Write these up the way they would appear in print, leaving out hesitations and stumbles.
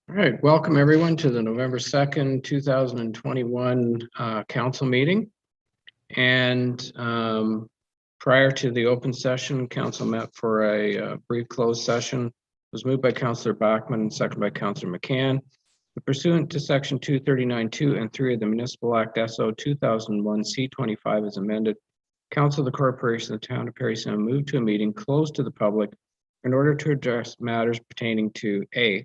All right, welcome everyone to the November 2nd, 2021 council meeting. And prior to the open session, council met for a brief closed session. It was moved by Councillor Bachman and seconded by Councillor McCann. Pursuant to section 239(2) and 3 of the Municipal Act SO 2001 C25 as amended, Council of the Corporation of the Town of Parry Sound moved to a meeting closed to the public in order to address matters pertaining to A,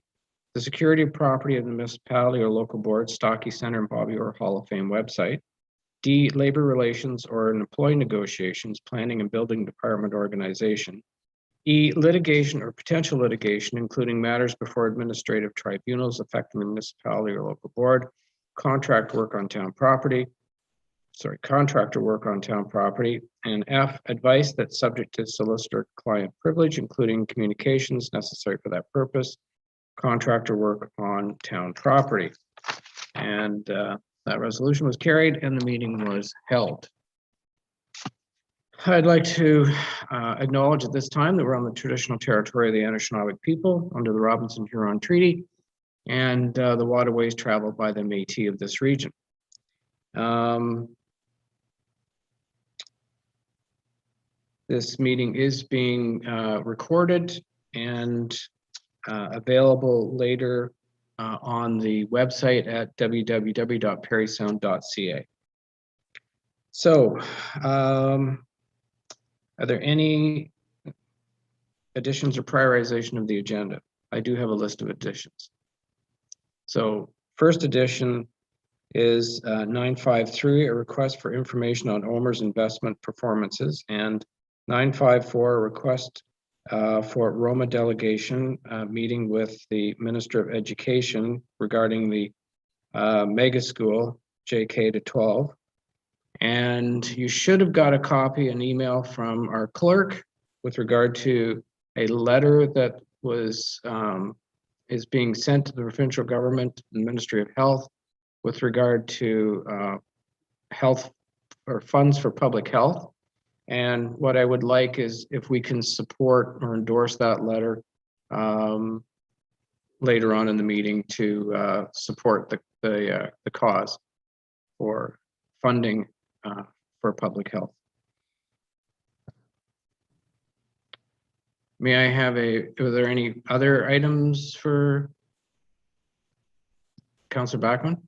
the security of property of the municipality or local board, Stocky Center and Bobby Orr Hall of Fame website. D, labor relations or an employee negotiations, planning and building department organization. E, litigation or potential litigation, including matters before administrative tribunals affecting the municipality or local board, contractor work on town property. And F, advice that's subject to solicitor-client privilege, including communications necessary for that purpose, contractor work on town property. And that resolution was carried and the meeting was held. I'd like to acknowledge at this time that we're on the traditional territory of the Anishinaabe people under the Robinson-Huron Treaty and the waterways traveled by the Métis of this region. This meeting is being recorded and available later on the website at www.parrysound.ca. So, are there any additions or prioritization of the agenda? I do have a list of additions. So, first addition is 953, a request for information on OMER's investment performances, and 954, a request for Roma delegation meeting with the Minister of Education regarding the mega school JK to 12. And you should have got a copy, an email from our clerk with regard to a letter that was is being sent to the provincial government, the Ministry of Health, with regard to health or funds for public health. And what I would like is if we can support or endorse that letter later on in the meeting to support the cause for funding for public health. May I have are there any other items for Councillor Bachman?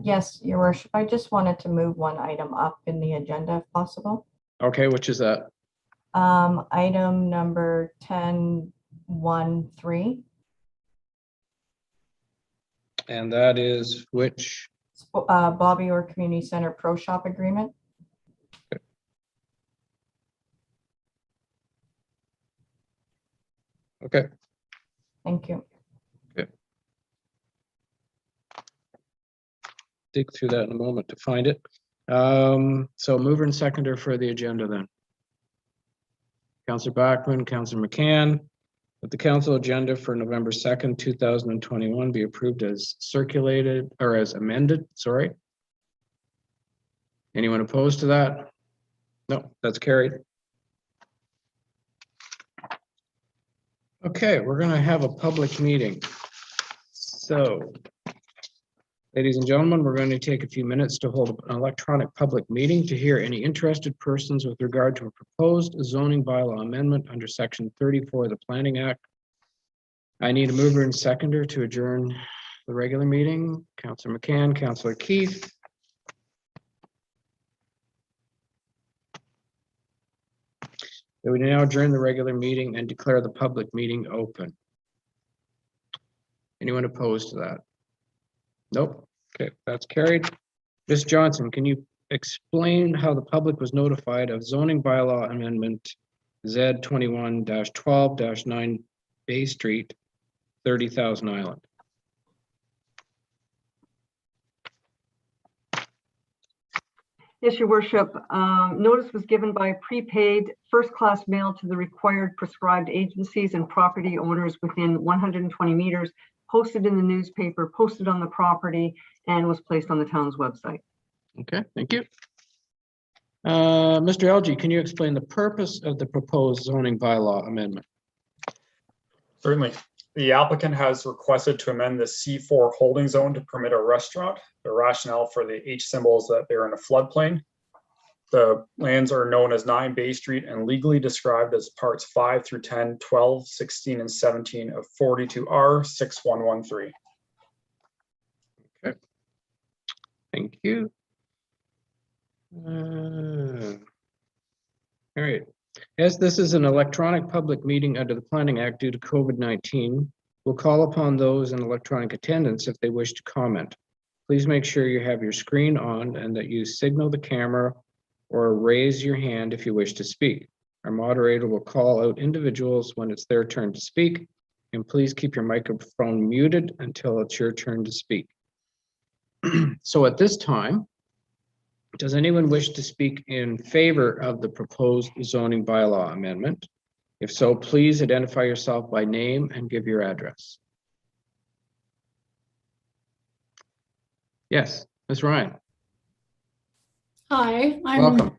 Yes, Your Worship. I just wanted to move one item up in the agenda if possible. Okay, which is that? Item number 1013. And that is which? Bobby Orr Community Center Pro Shop Agreement. Okay. Okay. Thank you. Okay. Dig through that in a moment to find it. So mover and seconder for the agenda then. Councillor Bachman, Councillor McCann, that the council agenda for November 2nd, 2021 be approved as circulated or as amended, sorry. Anyone opposed to that? No, that's carried. Okay, we're gonna have a public meeting. So, ladies and gentlemen, we're going to take a few minutes to hold an electronic public meeting to hear any interested persons with regard to a proposed zoning bylaw amendment under section 34 of the Planning Act. I need a mover and seconder to adjourn the regular meeting. Councillor McCann, Councillor Keith. We now adjourn the regular meeting and declare the public meeting open. Anyone opposed to that? Nope. Okay, that's carried. Ms. Johnson, can you explain how the public was notified of zoning bylaw amendment Z21-12-9 Bay Street, 30,000 Island? Yes, Your Worship. Notice was given by prepaid first-class mail to the required prescribed agencies and property owners within 120 meters, posted in the newspaper, posted on the property, and was placed on the town's website. Okay, thank you. Mr. Elgie, can you explain the purpose of the proposed zoning bylaw amendment? Certainly. The applicant has requested to amend the C4 holding zone to permit a restaurant. The rationale for the H symbol is that they're in a floodplain. The lands are known as 9 Bay Street and legally described as parts 5 through 10, 12, 16, and 17 of 42R 6113. Okay. Thank you. All right. As this is an electronic public meeting under the Planning Act due to COVID-19, we'll call upon those in electronic attendance if they wish to comment. Please make sure you have your screen on and that you signal the camera or raise your hand if you wish to speak. Our moderator will call out individuals when it's their turn to speak, and please keep your microphone muted until it's your turn to speak. So at this time, does anyone wish to speak in favor of the proposed zoning bylaw amendment? If so, please identify yourself by name and give your address. Yes, Ms. Ryan. Hi, Welcome.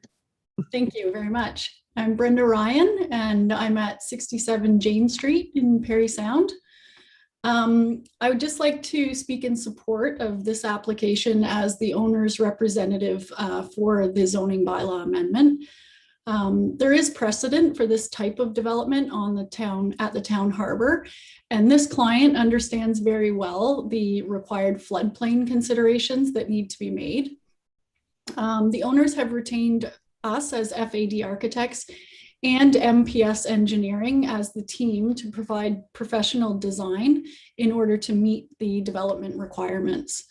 thank you very much. I'm Brenda Ryan and I'm at 67 James Street in Parry Sound. I would just like to speak in support of this application as the owner's representative for the zoning bylaw amendment. There is precedent for this type of development on the town harbor, and this client understands very well the required floodplain considerations that need to be made. The owners have retained us as FAD architects and MPS engineering as the team to provide professional design in order to meet the development requirements.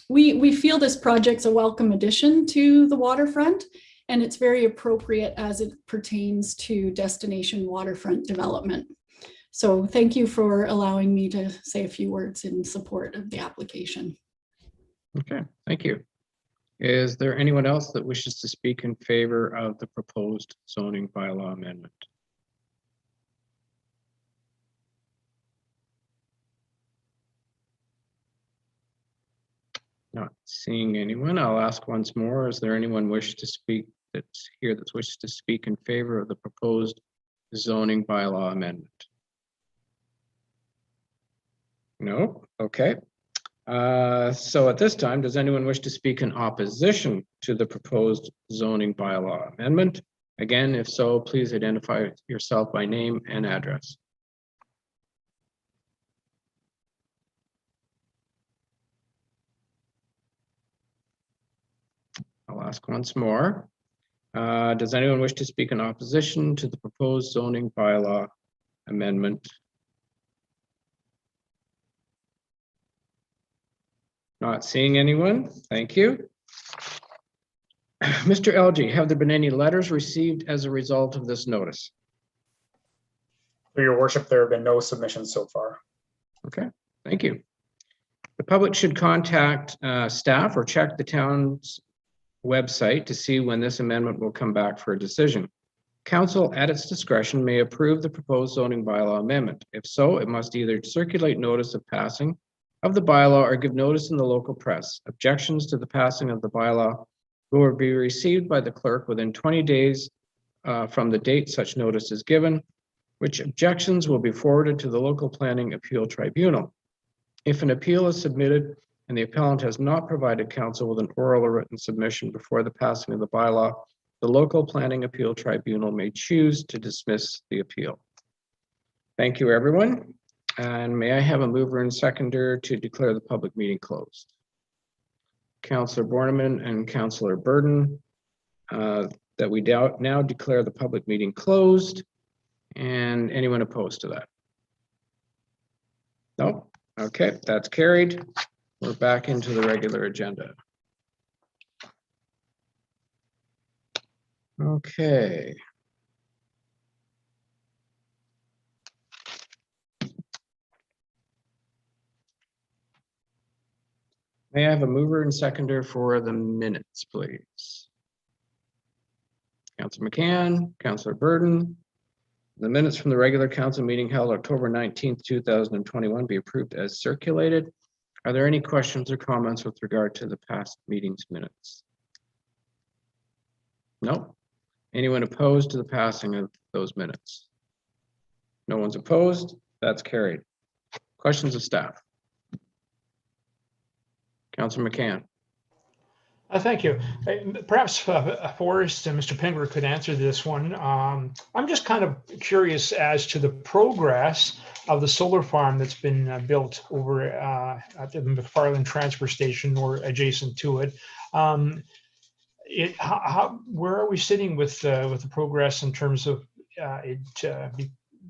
We feel this project's a welcome addition to the waterfront, and it's very appropriate as it pertains to destination waterfront development. So thank you for allowing me to say a few words in support of the application. Okay, thank you. Is there anyone else that wishes to speak in favor of the proposed zoning bylaw amendment? Not seeing anyone. I'll ask once more. Is there anyone wish to speak that's here that wishes to speak in favor of the proposed zoning bylaw amendment? No? Okay. So at this time, does anyone wish to speak in opposition to the proposed zoning bylaw amendment? Again, if so, please identify yourself by name and address. I'll ask once more. Does anyone wish to speak in opposition to the proposed zoning bylaw amendment? Not seeing anyone. Thank you. Mr. LG, have there been any letters received as a result of this notice? For your worship, there have been no submissions so far. Okay, thank you. The public should contact staff or check the town's website to see when this amendment will come back for a decision. Council, at its discretion, may approve the proposed zoning bylaw amendment. If so, it must either circulate notice of passing of the bylaw or give notice in the local press. Objections to the passing of the bylaw will be received by the clerk within 20 days from the date such notice is given, which objections will be forwarded to the local planning appeal tribunal. If an appeal is submitted and the appellant has not provided council with an oral or written submission before the passing of the bylaw, the local planning appeal tribunal may choose to dismiss the appeal. Thank you, everyone. And may I have a mover and seconder to declare the public meeting closed? Councillor Borneman and Councillor Burden, that we now declare the public meeting closed. And anyone opposed to that? No? Okay, that's carried. We're back into the regular agenda. Okay. May I have a mover and seconder for the minutes, please? Councillor McCann, Councillor Burden. The minutes from the regular council meeting held October 19th, 2021 be approved as circulated. Are there any questions or comments with regard to the past meeting's minutes? No? Anyone opposed to the passing of those minutes? No one's opposed. That's carried. Questions of staff? Councilor McCann. Thank you. Perhaps Forrest and Mr. Pengler could answer this one. I'm just kind of curious as to the progress of the solar farm that's been built over at the McFarland Transfer Station or adjacent to it. Where are we sitting with the progress in terms of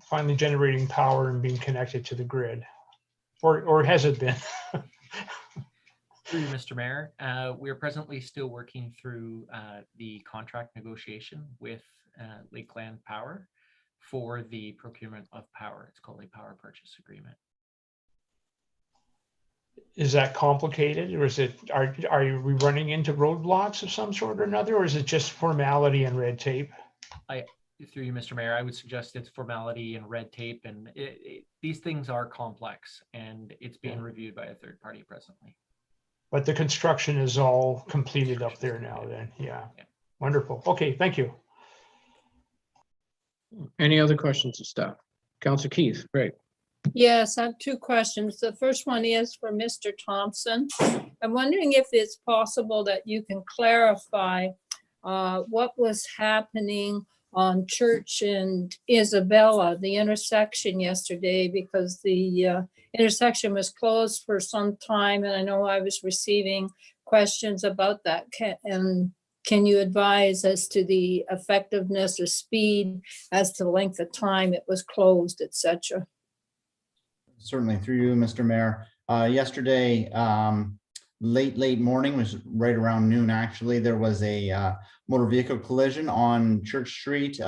finally generating power and being connected to the grid, or has it been? Through you, Mr. Mayor, we are presently still working through the contract negotiation with Lakeland Power for the procurement of power. It's called a power purchase agreement. Is that complicated, or is it, are we running into roadblocks of some sort or another, or is it just formality and red tape? Through you, Mr. Mayor, I would suggest it's formality and red tape, and these things are complex, and it's being reviewed by a third party presently. But the construction is all completed up there now then. Yeah. Wonderful. Okay, thank you. Any other questions of staff? Councilor Keith, great. Yes, I have two questions. The first one is for Mr. Thompson. I'm wondering if it's possible that you can clarify what was happening on Church and Isabella, the intersection yesterday, because the intersection was closed for some time, and I know I was receiving questions about that. Can you advise as to the effectiveness or speed, as to the length of time it was closed, etc.? Certainly, through you, Mr. Mayor. Yesterday, late morning, was right around noon actually, there was a motor vehicle collision on Church Street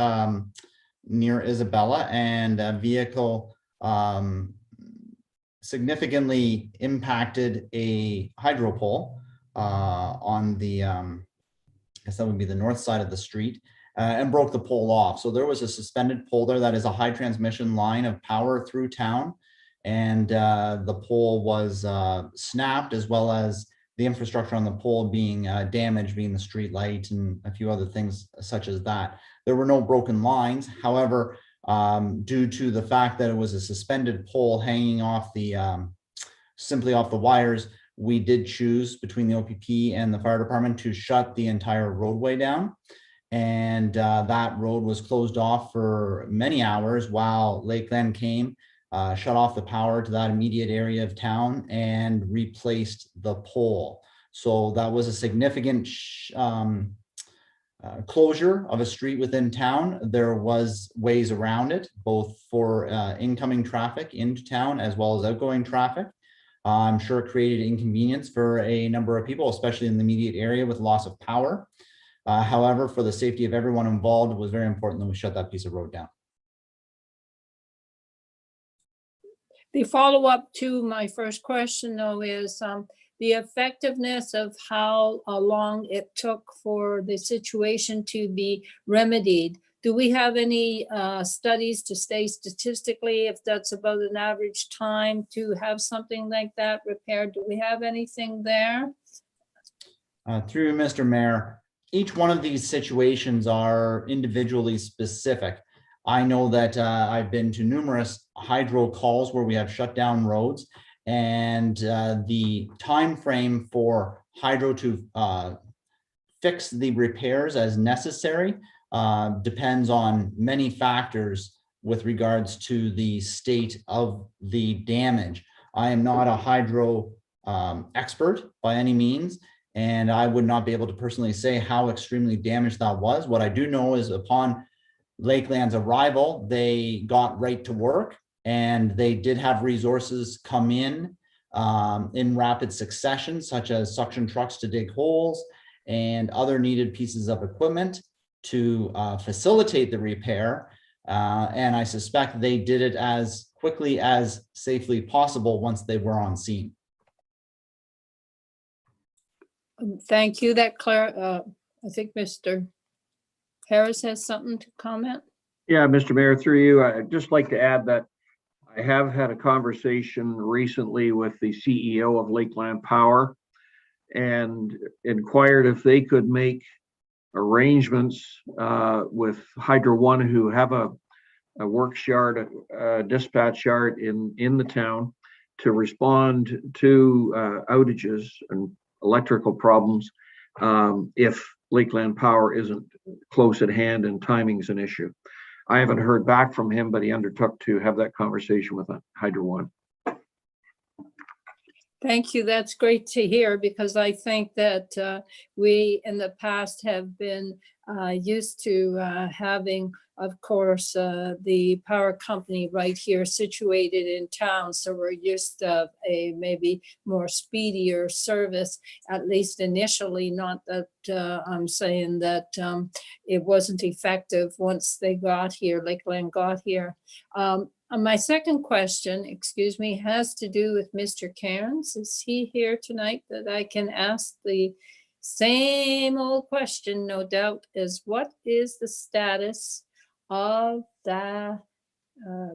near Isabella, and a vehicle significantly impacted a hydro pole on the, I guess that would be the north side of the street, and broke the pole off. So there was a suspended pole there that is a high transmission line of power through town, and the pole was snapped, as well as the infrastructure on the pole being damaged, being the street light and a few other things such as that. There were no broken lines. However, due to the fact that it was a suspended pole hanging off the simply off the wires, we did choose between the OPP and the fire department to shut the entire roadway down. And that road was closed off for many hours while Lakeland came, shut off the power to that immediate area of town and replaced the pole. So that was a significant closure of a street within town. There was ways around it, both for incoming traffic into town as well as outgoing traffic. I'm sure it created inconvenience for a number of people, especially in the immediate area with loss of power. However, for the safety of everyone involved, it was very important that we shut that piece of road down. The follow-up to my first question, though, is the effectiveness of how long it took for the situation to be remedied. Do we have any studies to say statistically if that's about an average time to have something like that repaired? Do we have anything there? Through Mr. Mayor, each one of these situations are individually specific. I know that I've been to numerous hydro calls where we have shut down roads, and the time frame for hydro to fix the repairs as necessary depends on many factors with regards to the state of the damage. I am not a hydro expert by any means, and I would not be able to personally say how extremely damaged that was. What I do know is upon Lakeland's arrival, they got right to work, and they did have resources come in rapid succession, such as suction trucks to dig holes and other needed pieces of equipment to facilitate the repair. And I suspect they did it as quickly as safely possible once they were on scene. Thank you. That I think Mr. Harris has something to comment. Yeah, Mr. Mayor, through you, I'd just like to add that I have had a conversation recently with the CEO of Lakeland Power and inquired if they could make arrangements with Hydro One, who have a a works yard, a dispatch yard in the town to respond to outages and electrical problems if Lakeland Power isn't close at hand and timing's an issue. I haven't heard back from him, but he undertook to have that conversation with Hydro One. Thank you. That's great to hear, because I think that we in the past have been used to having, of course, the power company right here situated in town. So we're used to a maybe more speedier service, at least initially. Not that I'm saying that it wasn't effective once they got here, Lakeland got here. My second question, excuse me, has to do with Mr. Cairns. Is he here tonight that I can ask the same old question, no doubt, is what is the status of the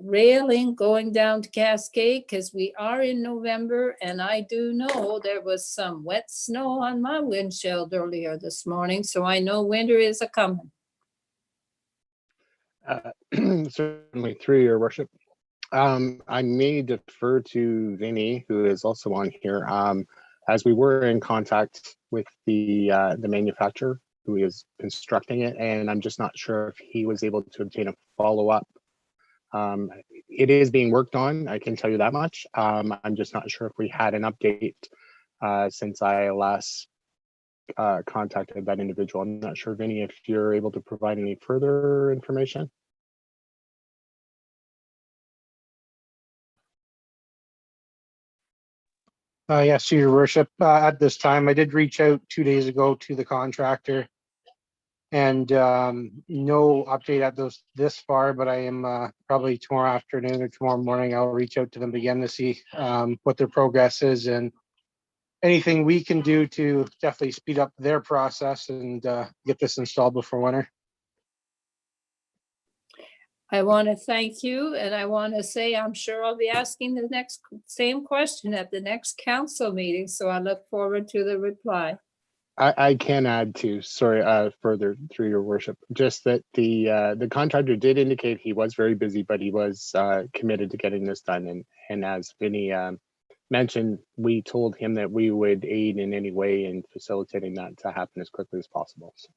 railing going down to Cascade? Because we are in November, and I do know there was some wet snow on my windshield earlier this morning, so I know winter is a-coming. Certainly, through your worship. I may defer to Vinny, who is also on here, as we were in contact with the manufacturer who is constructing it, and I'm just not sure if he was able to obtain a follow-up. It is being worked on, I can tell you that much. I'm just not sure if we had an update since I last contacted that individual. I'm not sure, Vinny, if you're able to provide any further information. Yes, your worship. At this time, I did reach out 2 days ago to the contractor, and no update at this far, but I am probably tomorrow afternoon or tomorrow morning, I'll reach out to them again to see what their progress is and anything we can do to definitely speed up their process and get this installed before winter. I want to thank you, and I want to say I'm sure I'll be asking the same question at the next council meeting, so I look forward to the reply. I can add to, sorry, further through your worship, just that the contractor did indicate he was very busy, but he was committed to getting this done. And as Vinny mentioned, we told him that we would aid in any way in facilitating that to happen as quickly as possible. So.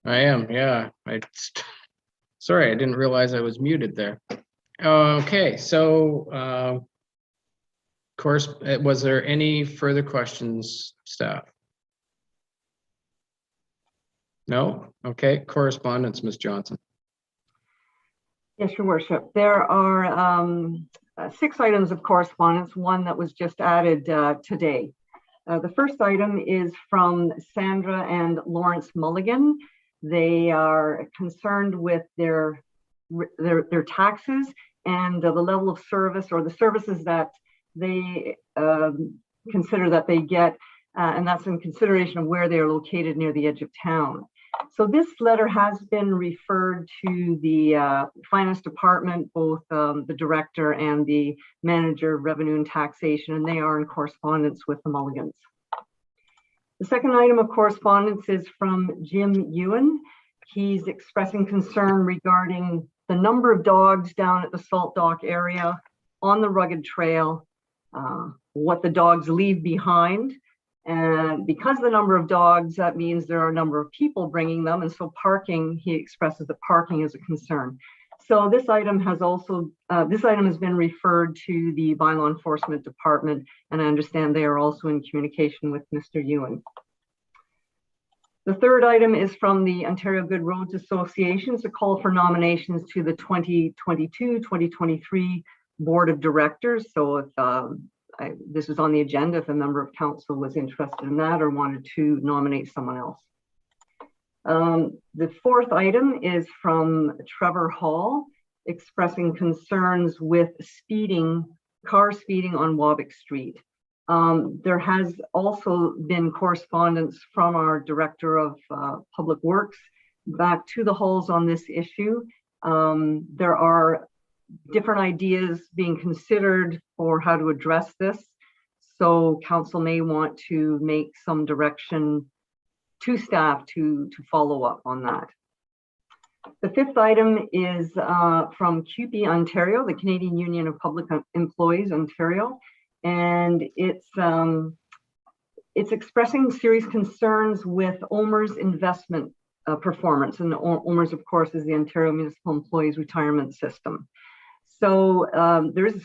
I am, yeah. Sorry, I didn't realize I was muted there. Okay, so course, was there any further questions, staff? No? Okay, correspondence, Ms. Johnson. Yes, your worship. There are 6 items of correspondence, one that was just added today. The first item is from Sandra and Lawrence Mulligan. They are concerned with their taxes and the level of service or the services that they consider that they get, and that's in consideration of where they are located near the edge of town. So this letter has been referred to the finance department, both the director and the manager of revenue and taxation, and they are in correspondence with the Mulligans. The second item of correspondence is from Jim Ewan. He's expressing concern regarding the number of dogs down at the Salt Dock area on the rugged trail, what the dogs leave behind. And because the number of dogs, that means there are a number of people bringing them. And so parking, he expresses that parking is a concern. So this item has also, has been referred to the Bylaw Enforcement Department, and I understand they are also in communication with Mr. Ewan. The third item is from the Ontario Good Roads Association. It's a call for nominations to the 2022-2023 Board of Directors. So if this is on the agenda, if a member of council was interested in that or wanted to nominate someone else. The fourth item is from Trevor Hall, expressing concerns with car speeding on Wabick Street. There has also been correspondence from our Director of Public Works back to the halls on this issue. There are different ideas being considered for how to address this. So council may want to make some direction to staff to follow up on that. The fifth item is from CUPE Ontario, the Canadian Union of Public Employees Ontario, and it's expressing serious concerns with OMER's investment performance, and OMER's, of course, is the Ontario Municipal Employees Retirement System. So there is a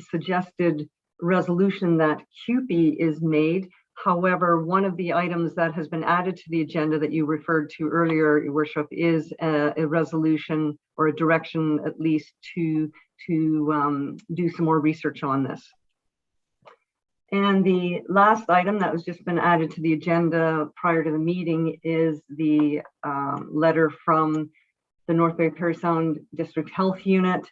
suggested resolution that CUPE is made. However, one of the items that has been added to the agenda that you referred to earlier, Your Worship, is a resolution or a direction at least to do some more research on this. And the last item that was just been added to the agenda prior to the meeting is the letter from the North Bay Parry Sound District Health Unit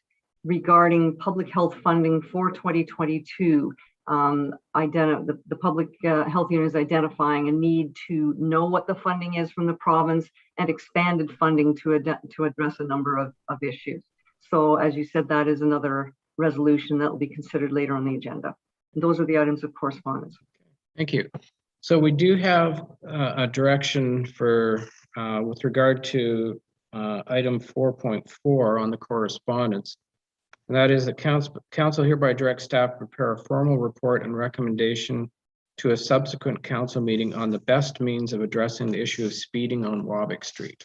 regarding public health funding for 2022. The public health unit is identifying a need to know what the funding is from the province and expanded funding to address a number of issues. So as you said, that is another resolution that will be considered later on the agenda. And those are the items of correspondence. Thank you. So we do have a direction for with regard to item 4.4 on the correspondence. And that is that council hereby directs staff to prepare a formal report and recommendation to a subsequent council meeting on the best means of addressing the issue of speeding on Wabick Street.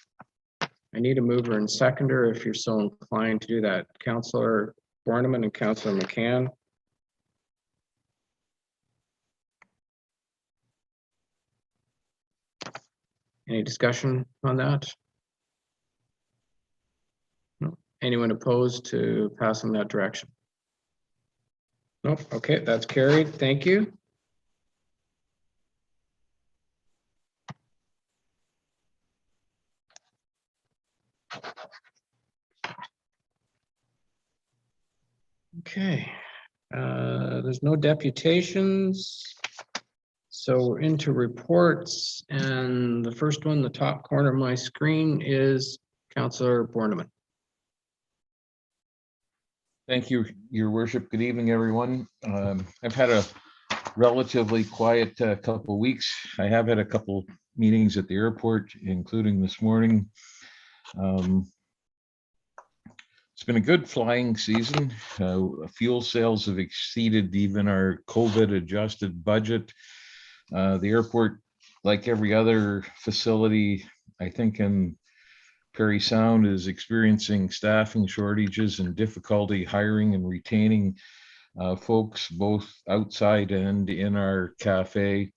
I need a mover and seconder if you're so inclined to do that. Councillor Borneman and Councillor McCann. Any discussion on that? No. Anyone opposed to passing that direction? Nope. Okay, that's carried. Thank you. Okay. There's no deputations. So we're into reports, and the first one, the top corner of my screen, is Councillor Borneman. Thank you, Your Worship. Good evening, everyone. I've had a relatively quiet couple of weeks. I have had a couple meetings at the airport, including this morning. It's been a good flying season. Fuel sales have exceeded even our COVID-adjusted budget. The airport, like every other facility, I think in Parry Sound, is experiencing staffing shortages and difficulty hiring and retaining folks both outside and in our cafe.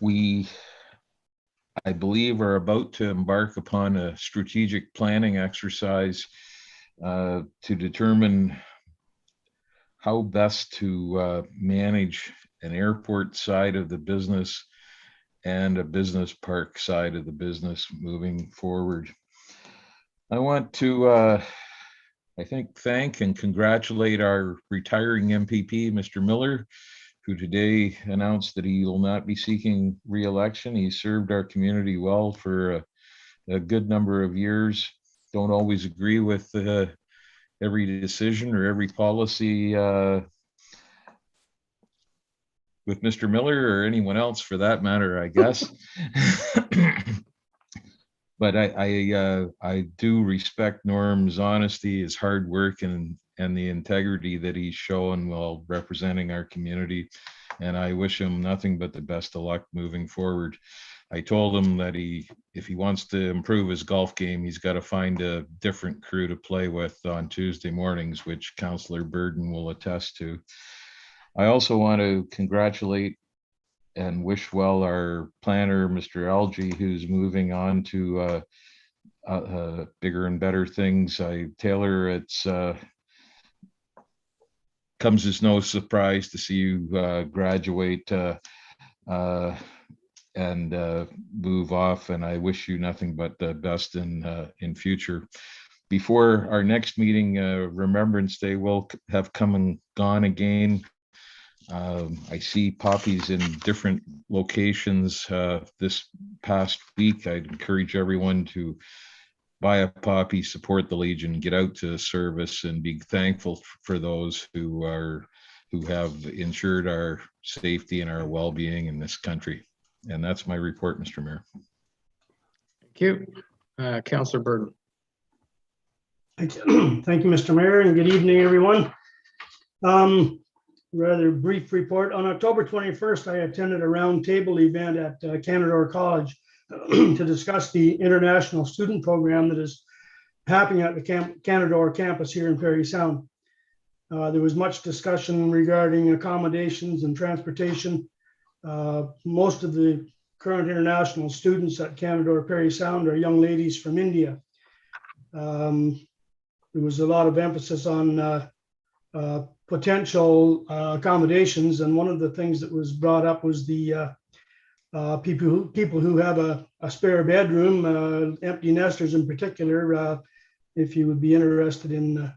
We, I believe, are about to embark upon a strategic planning exercise to determine how best to manage an airport side of the business and a business park side of the business moving forward. I want to, I think, thank and congratulate our retiring MPP, Mr. Miller, who today announced that he will not be seeking re-election. He served our community well for a good number of years. Don't always agree with every decision or every policy with Mr. Miller or anyone else for that matter, I guess. But I do respect Norm's honesty, his hard work, and the integrity that he's shown while representing our community. And I wish him nothing but the best of luck moving forward. I told him that if he wants to improve his golf game, he's got to find a different crew to play with on Tuesday mornings, which Councillor Burden will attest to. I also want to congratulate and wish well our planner, Mr. Algie, who's moving on to bigger and better things. Taylor, it's comes as no surprise to see you graduate and move off, and I wish you nothing but the best in future. before our next meeting, Remembrance Day will have come and gone again. I see poppies in different locations this past week. I'd encourage everyone to buy a poppy, support the Legion, get out to service, and be thankful for those who have ensured our safety and our well-being in this country. And that's my report, Mr. Mayor. Thank you. Councillor Burton. Thank you, Mr. Mayor, and good evening, everyone. Rather brief report. On October 21st, I attended a roundtable event at Canadore College to discuss the international student program that is happening at the Canadore campus here in Parry Sound. There was much discussion regarding accommodations and transportation. Most of the current international students at Canadore Parry Sound are young ladies from India. There was a lot of emphasis on potential accommodations, and one of the things that was brought up was the people who have a spare bedroom, empty nesters in particular. If you would be interested in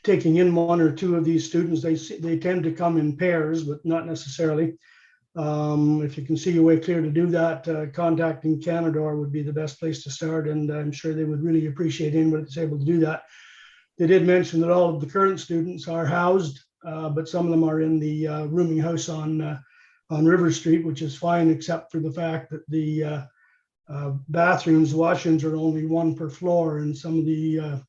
taking in one or two of these students, they tend to come in pairs, but not necessarily. If you can see your way clear to do that, contacting Canadore would be the best place to start, and I'm sure they would really appreciate anyone that's able to do that. They did mention that all of the current students are housed, but some of them are in the rooming house on River Street, which is fine, except for the fact that the bathrooms, washrooms are only one per floor, and some of the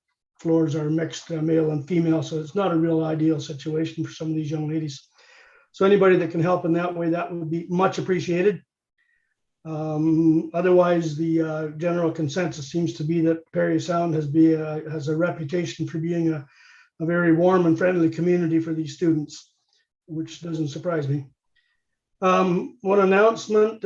floors are mixed male and female, so it's not a real ideal situation for some of these young ladies. So anybody that can help in that way, that would be much appreciated. Otherwise, the general consensus seems to be that Parry Sound has a reputation for being a very warm and friendly community for these students, which doesn't surprise me. One announcement,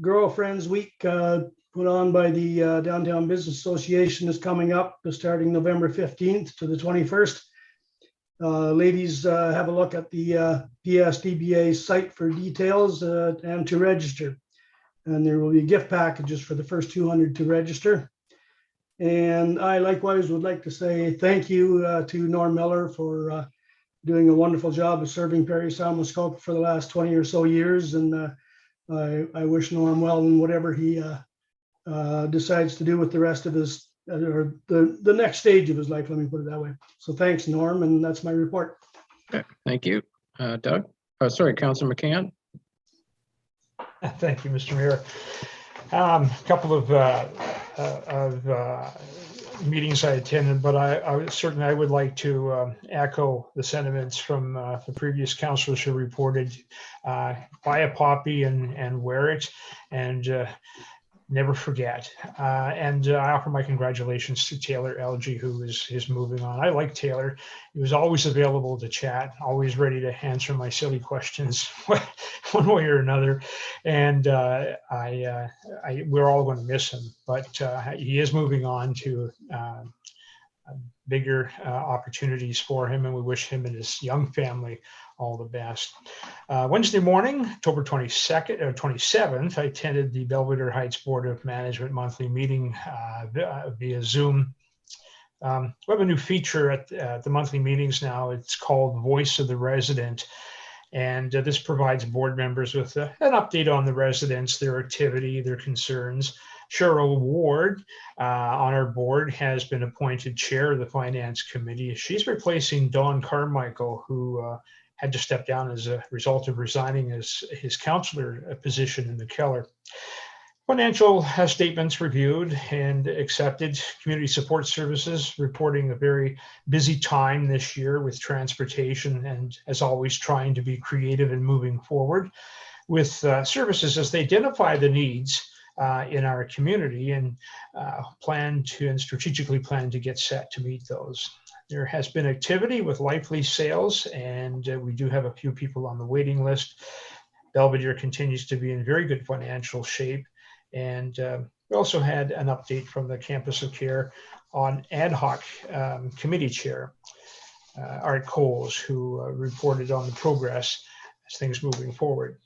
Girlfriends Week put on by the Downtown Business Association is coming up starting November 15th to the 21st. Ladies, have a look at the PSDBA site for details and to register. And there will be gift packages for the first 200 to register. And I likewise would like to say thank you to Norm Miller for doing a wonderful job of serving Parry Sound Muskoka for the last 20 or so years. And I wish Norm well in whatever he decides to do with the rest of his, or the next stage of his life, let me put it that way. So thanks, Norm, and that's my report. Okay, thank you. Doug? Oh, sorry, Councillor McCann. Thank you, Mr. Mayor. A couple of meetings I attended, but I would like to echo the sentiments from the previous councillors who reported. Buy a poppy and wear it, and never forget. And I offer my congratulations to Taylor Elgie, who is moving on. I like Taylor. He was always available to chat, always ready to answer my silly questions one way or another. And we're all going to miss him, but he is moving on to bigger opportunities for him, and we wish him and his young family all the best. Wednesday morning, October 22nd or 27th, I attended the Belvedere Heights Board of Management monthly meeting via Zoom. We have a new feature at the monthly meetings now. It's called Voice of the Resident. And this provides board members with an update on the residents, their activity, their concerns. Cheryl Ward on our board has been appointed chair of the Finance Committee. She's replacing Don Carmichael, who had to step down as a result of resigning his councillor position in the Keller. Financial statements reviewed and accepted. Community support services reporting a very busy time this year with transportation, and as always trying to be creative and moving forward with services as they identify the needs in our community and strategically plan to get set to meet those. There has been activity with life lease sales, and we do have a few people on the waiting list. Belvedere continues to be in very good financial shape. And we also had an update from the Campus of Care on ad hoc committee chair, Art Coles, who reported on the progress as things moving forward.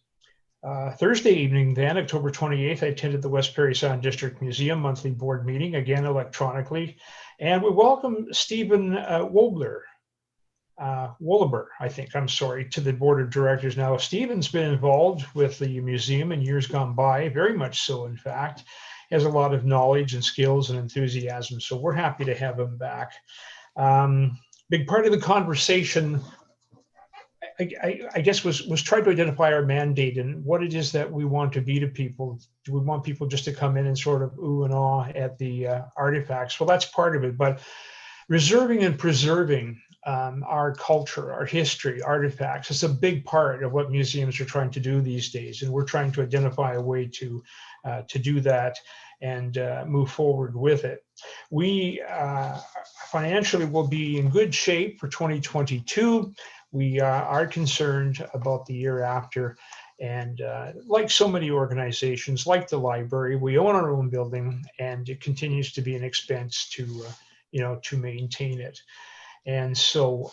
Thursday evening, then, October 28th, I attended the West Parry Sound District Museum monthly board meeting, again electronically. And we welcome Stephen Woliber, I think, I'm sorry, to the board of directors. Now, Stephen's been involved with the museum in years gone by, very much so, in fact. He has a lot of knowledge and skills and enthusiasm, so we're happy to have him back. Big part of the conversation, I guess, was trying to identify our mandate and what it is that we want to be to people. Do we want people just to come in and sort of ooh and awe at the artifacts? Well, that's part of it, but reserving and preserving our culture, our history, artifacts, it's a big part of what museums are trying to do these days. And we're trying to identify a way to do that and move forward with it. We financially will be in good shape for 2022. We are concerned about the year after. And like so many organizations, like the library, we own our own building, and it continues to be an expense to, to maintain it. And so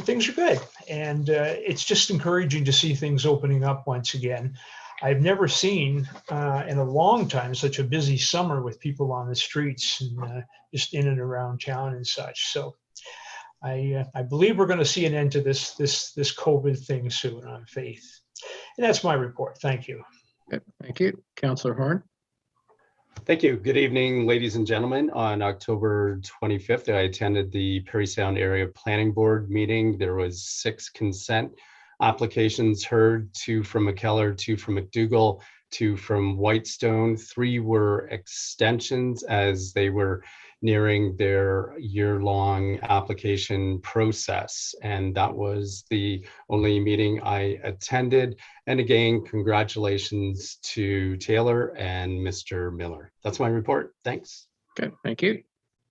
things are good. And it's just encouraging to see things opening up once again. I've never seen in a long time such a busy summer with people on the streets and just in and around town and such. So I believe we're going to see an end to this COVID thing soon, on faith. And that's my report. Thank you. Okay, thank you. Councillor Horn. Thank you. Good evening, ladies and gentlemen. On October 25th, I attended the Parry Sound Area Planning Board meeting. There was 6 consent applications heard, 2 from McKellar, 2 from McDougall, 2 from Whitestone. 3 were extensions as they were nearing their year-long application process. And that was the only meeting I attended. And again, congratulations to Taylor and Mr. Miller. That's my report. Thanks. Okay, thank you.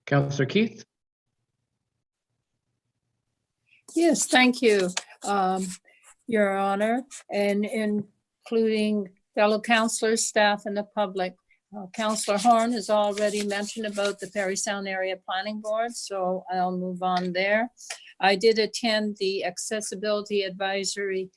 Councillor Keith. Yes, thank you, Your Honor, and including fellow councillors, staff, and the public. Councillor Horn has already mentioned about the Parry Sound Area Planning Board, so I'll move on there. I did attend the Accessibility Advisory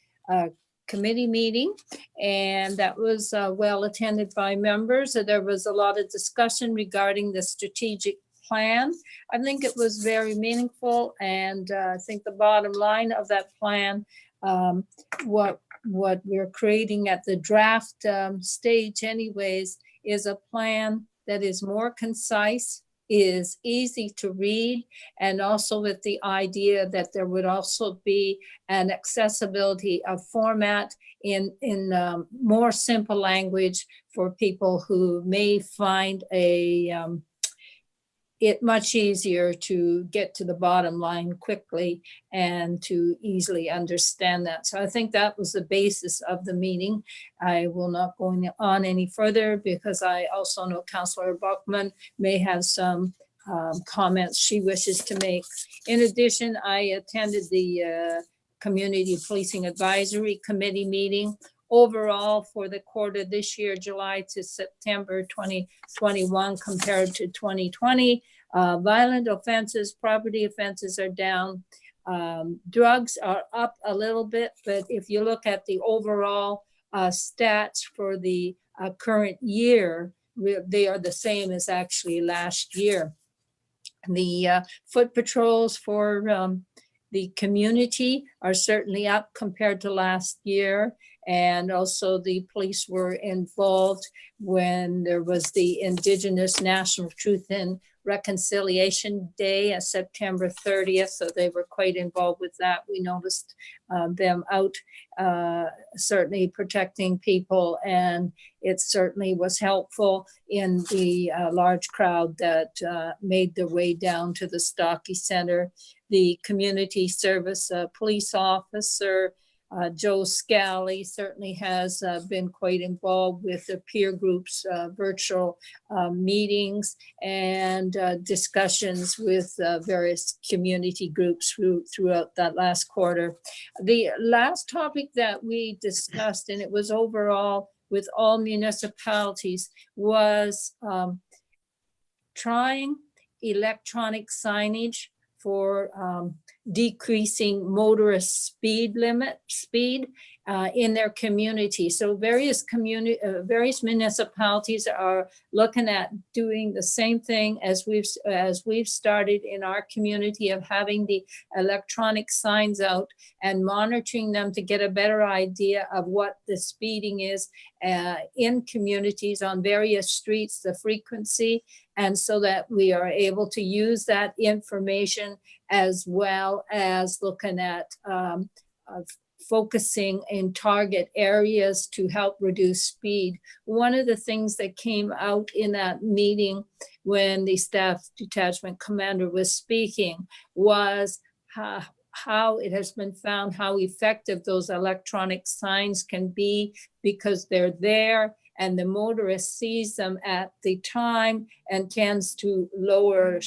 Committee meeting, and that was well attended by members. There was a lot of discussion regarding the strategic plan. I think it was very meaningful, and I think the bottom line of that plan, what we're creating at the draft stage anyways, is a plan that is more concise, is easy to read, and also with the idea that there would also be an accessibility of format in more simple language for people who may find it much easier to get to the bottom line quickly and to easily understand that. So I think that was the basis of the meeting. I will not go on any further because I also know Councillor Buckman may have some comments she wishes to make. In addition, I attended the Community Policing Advisory Committee meeting. Overall, for the quarter this year, July to September 2021 compared to 2020, violent offenses, property offenses are down. Drugs are up a little bit, but if you look at the overall stats for the current year, they are the same as actually last year. The foot patrols for the community are certainly up compared to last year. And also the police were involved when there was the Indigenous National Truth and Reconciliation Day on September 30th. So they were quite involved with that. We noticed them out certainly protecting people, and it certainly was helpful in the large crowd that made their way down to the Stocky Center. The community service police officer, Joe Scally, certainly has been quite involved with the peer groups, virtual meetings and discussions with various community groups throughout that last quarter. The last topic that we discussed, and it was overall with all municipalities, was trying electronic signage for decreasing motorist speed in their community. So various municipalities are looking at doing the same thing as we've started in our community, of having the electronic signs out and monitoring them to get a better idea of what the speeding is in communities on various streets, the frequency, and so that we are able to use that information, as well as looking at focusing in target areas to help reduce speed. One of the things that came out in that meeting when the staff detachment commander was speaking was how it has been found how effective those electronic signs can be, because they're there and the motorist sees them at the time and tends to lower,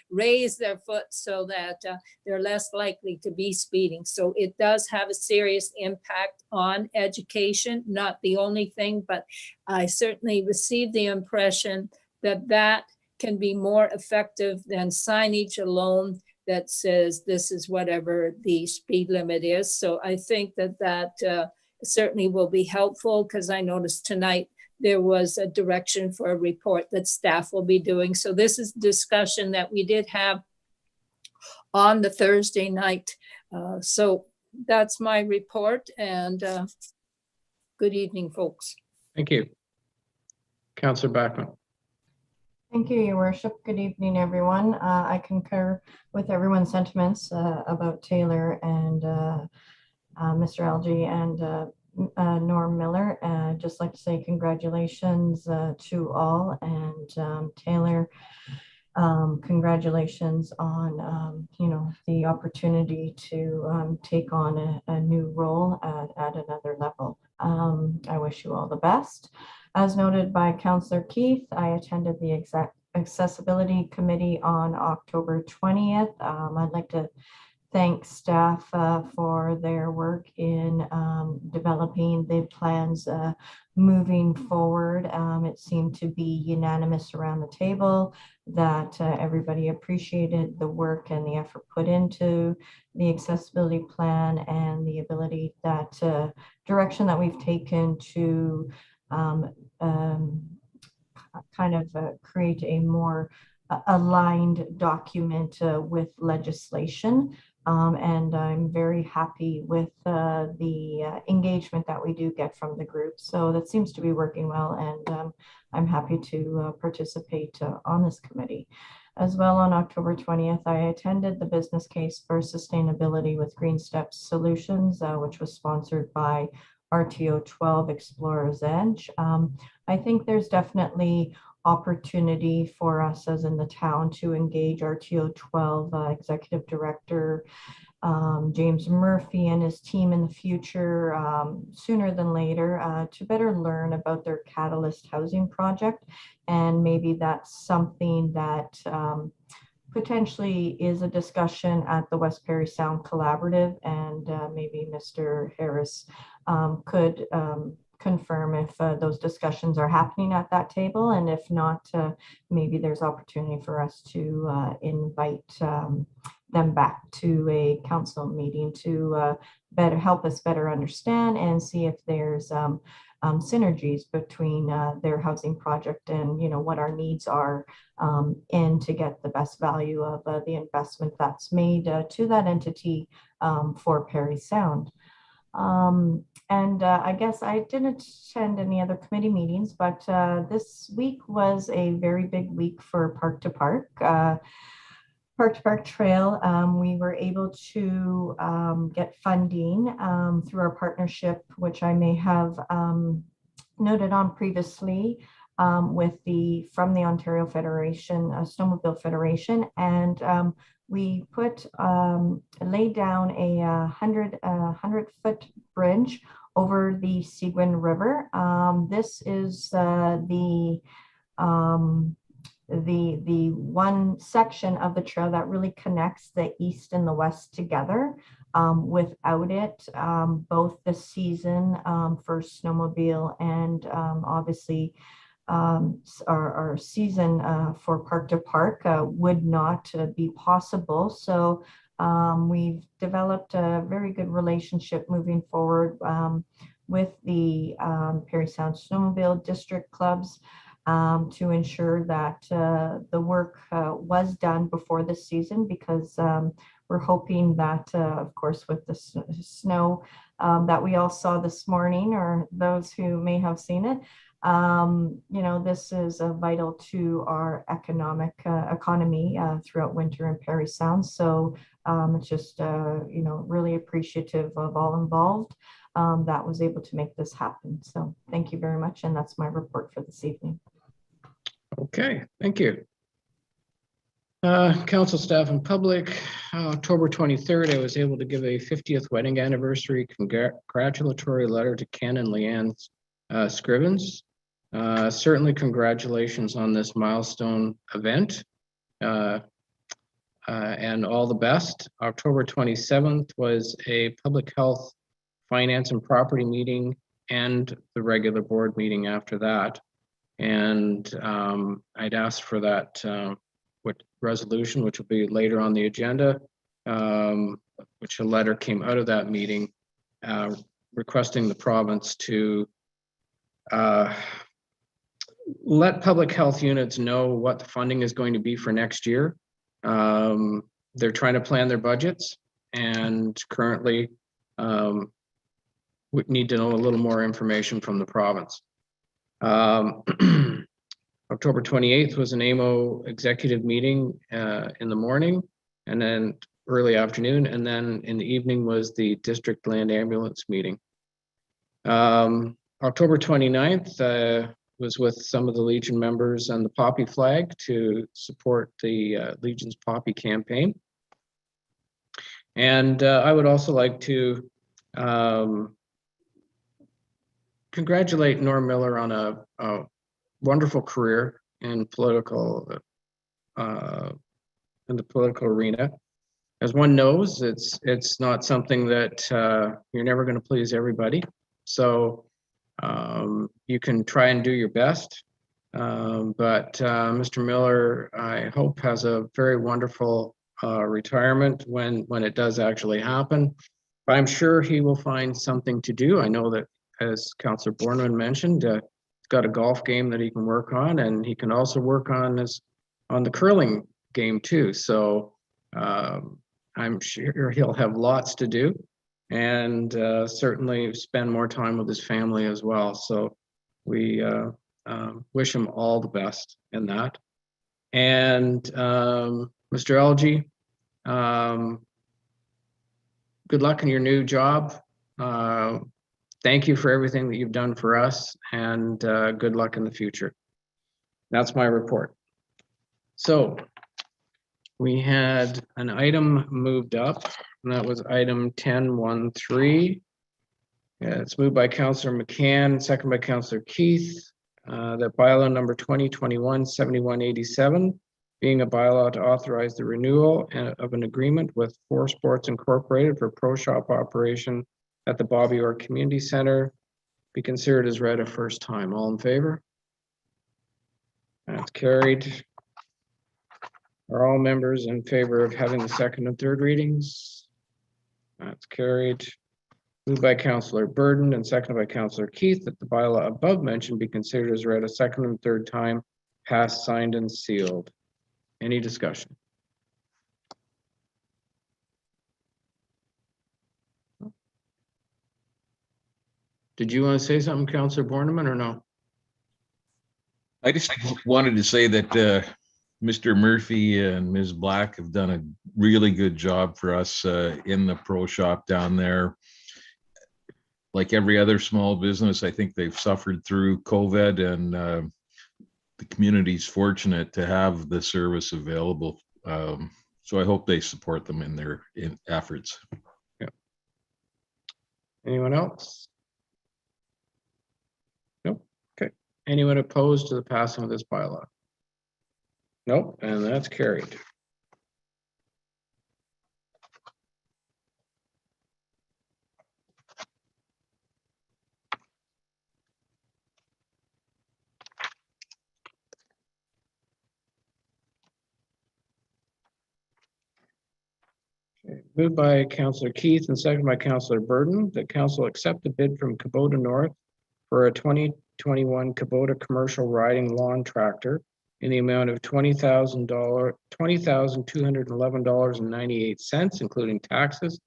raise their foot so that they're less likely to be speeding. So it does have a serious impact on education, not the only thing, but I certainly received the impression that that can be more effective than signage alone that says this is whatever the speed limit is. So I think that certainly will be helpful, because I noticed tonight there was a direction for a report that staff will be doing. So this is discussion that we did have on the Thursday night. So that's my report, and good evening, folks. Thank you. Councillor Backman. Thank you, Your Worship. Good evening, everyone. I concur with everyone's sentiments about Taylor and Mr. Algie and Norm Miller. Just like to say congratulations to all, and Taylor, congratulations on the opportunity to take on a new role at another level. I wish you all the best. As noted by Councillor Keith, I attended the Accessibility Committee on October 20th. I'd like to thank staff for their work in developing the plans moving forward. It seemed to be unanimous around the table that everybody appreciated the work and the effort put into the accessibility plan, and the ability that direction that we've taken to create a more aligned document with legislation. And I'm very happy with the engagement that we do get from the group. So that seems to be working well, and I'm happy to participate on this committee. As well, on October 20th, I attended the business case for sustainability with Green Steps Solutions, which was sponsored by RTO 12 Explorers Edge. I think there's definitely opportunity for us as in the town to engage RTO 12 Executive Director James Murphy and his team in the future, sooner than later, to better learn about their Catalyst housing project. And maybe that's something that potentially is a discussion at the West Parry Sound Collaborative, and maybe Mr. Harris could confirm if those discussions are happening at that table, and if not, maybe there's opportunity for us to invite them back to a council meeting to better help us better understand and see if there's synergies between their housing project and what our needs are, and to get the best value of the investment that's made to that entity for Parry Sound. And I guess I didn't attend any other committee meetings, but this week was a very big week for Park to Park. Park to Park Trail, we were able to get funding through our partnership, which I may have noted on previously, with from the Ontario Federation, Snowmobile Federation, and we laid down a 100-foot bridge over the Seguin River. This is the one section of the trail that really connects the east and the west together. Without it, both the season for snowmobile and obviously our season for Park to Park would not be possible. So we've developed a very good relationship moving forward with the Parry Sound Snowmobile District clubs to ensure that the work was done before the season, because we're hoping that, of course, with the snow that we all saw this morning, or those who may have seen it, this is vital to our economy throughout winter in Parry Sound. So it's just, really appreciative of all involved that was able to make this happen. So thank you very much. And that's my report for this evening. Okay, thank you. Council staff and public, October 23rd, I was able to give a 50th wedding anniversary congratulatory letter to Ken and Leanne Scrivens. Certainly congratulations on this milestone event and all the best. October 27th was a public health, finance and property meeting and the regular board meeting after that. And I'd asked for that resolution, which will be later on the agenda, which a letter came out of that meeting requesting the province to let public health units know what the funding is going to be for next year. They're trying to plan their budgets, and currently we need to know a little more information from the province. October 28th was an AMO executive meeting in the morning, and then early afternoon, and then in the evening was the district land ambulance meeting. October 29th was with some of the Legion members and the Poppy flag to support the Legion's Poppy campaign. And I would also like to congratulate Norm Miller on a wonderful career in political in the political arena. As one knows, it's not something that you're never going to please everybody. So you can try and do your best, but Mr. Miller, I hope, has a very wonderful retirement when it does actually happen. But I'm sure he will find something to do. I know that, as Councillor Bornman mentioned, he's got a golf game that he can work on, and he can also work on the curling game too. So I'm sure he'll have lots to do, and certainly spend more time with his family as well. So we wish him all the best in that. And Mr. Algie, good luck in your new job. Thank you for everything that you've done for us, and good luck in the future. That's my report. So we had an item moved up, and that was item 10.13. It's moved by Councillor McCann, second by Councillor Keith, that bylaw number 2021-7187, being a bylaw to authorize the renewal of an agreement with 4 Sports Incorporated for pro shop operation at the Bobby Orr Community Center, be considered as read a first time. All in favor? That's carried. Are all members in favor of having the second and third readings? That's carried. Moved by Councillor Burden and seconded by Councillor Keith that the bylaw above mentioned be considered as read a second and third time, passed, signed, and sealed. Any discussion? Did you want to say something, Councillor Borneman, or no? I just wanted to say that Mr. Murphy and Ms. Black have done a really good job for us in the pro shop down there. Like every other small business, I think they've suffered through COVID, and the community's fortunate to have the service available. So I hope they support them in their efforts. Yeah. Anyone else? Nope. Okay. Anyone opposed to the passing of this bylaw? Nope, and that's carried. Moved by Councillor Keith and seconded by Councillor Burton that council accept the bid from Kubota North for a 2021 Kubota commercial riding lawn tractor in the amount of $20,211.98, including taxes,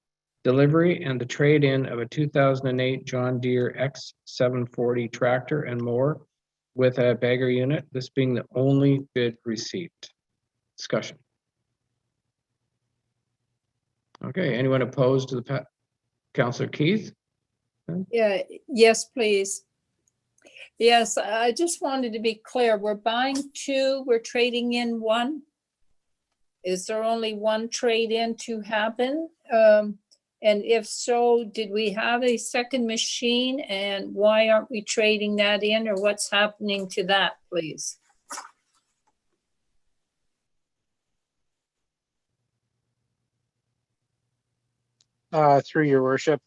delivery, and the trade-in of a 2008 John Deere X740 tractor and more with a bagger unit, this being the only bid received. Discussion. Okay, anyone opposed to the Councillor Keith? Yeah, yes, please. Yes, I just wanted to be clear. We're buying two, we're trading in one. Is there only one trade-in to happen? And if so, did we have a second machine and why aren't we trading that in, or what's happening to that, please? Through your worship,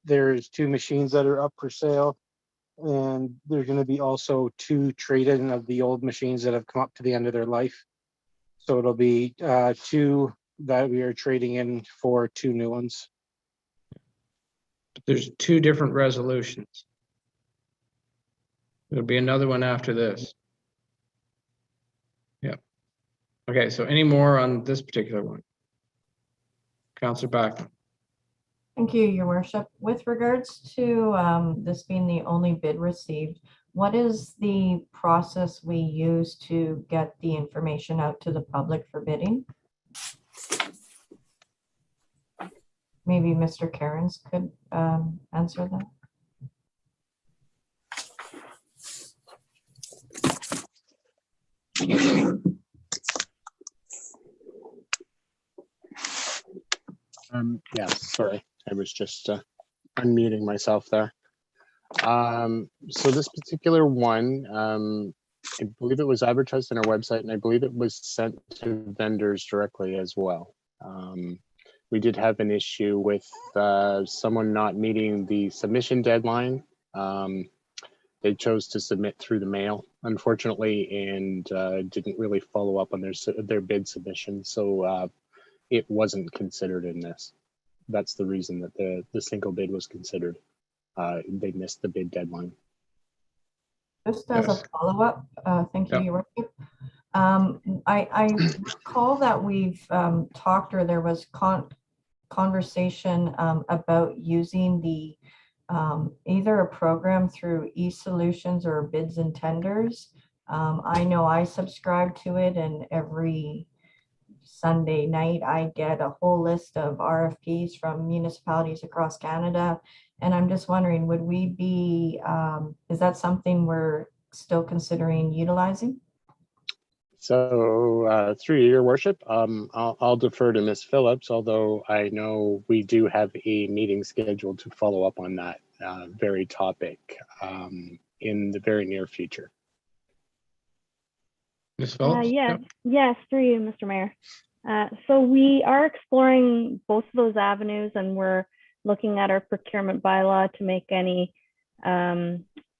there's two machines that are up for sale. And there's going to be also two trade-in of the old machines that have come up to the end of their life. So it'll be two that we are trading in for two new ones. There's two different resolutions. There'll be another one after this. Yeah. Okay, so any more on this particular one? Councillor Bachmann. Thank you, Your Worship. With regards to this being the only bid received, what is the process we use to get the information out to the public for bidding? Maybe Mr. Cairns could answer that. Yeah, sorry. I was just unmuting myself there. So this particular one, I believe it was advertised on our website, and I believe it was sent to vendors directly as well. We did have an issue with someone not meeting the submission deadline. They chose to submit through the mail, unfortunately, and didn't really follow up on their bid submission. So it wasn't considered in this. That's the reason that the single bid was considered. They missed the bid deadline. Just as a follow-up, thank you, Your Worship. I recall that we've talked, or there was conversation about using the either a program through eSolutions or Bids and Tenders. I know I subscribe to it, and every Sunday night I get a whole list of RFPs from municipalities across Canada. And I'm just wondering, would we be, is that something we're still considering utilizing? So through your worship, I'll defer to Ms. Phillips, although I know we do have a meeting scheduled to follow up on that very topic in the very near future. Ms. Phillips? Yes, through you, Mr. Mayor. So we are exploring both of those avenues, and we're looking at our procurement bylaw to make any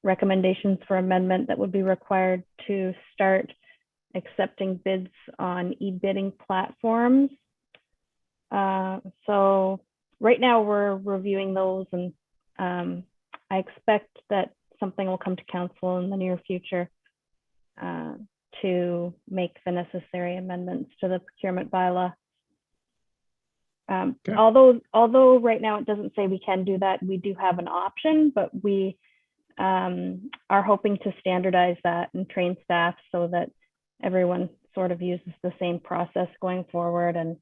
recommendations for amendment that would be required to start accepting bids on e-bidding platforms. So right now we're reviewing those, and I expect that something will come to council in the near future to make the necessary amendments to the procurement bylaw. Although right now it doesn't say we can do that, we do have an option, but we are hoping to standardize that and train staff so that everyone sort of uses the same process going forward, and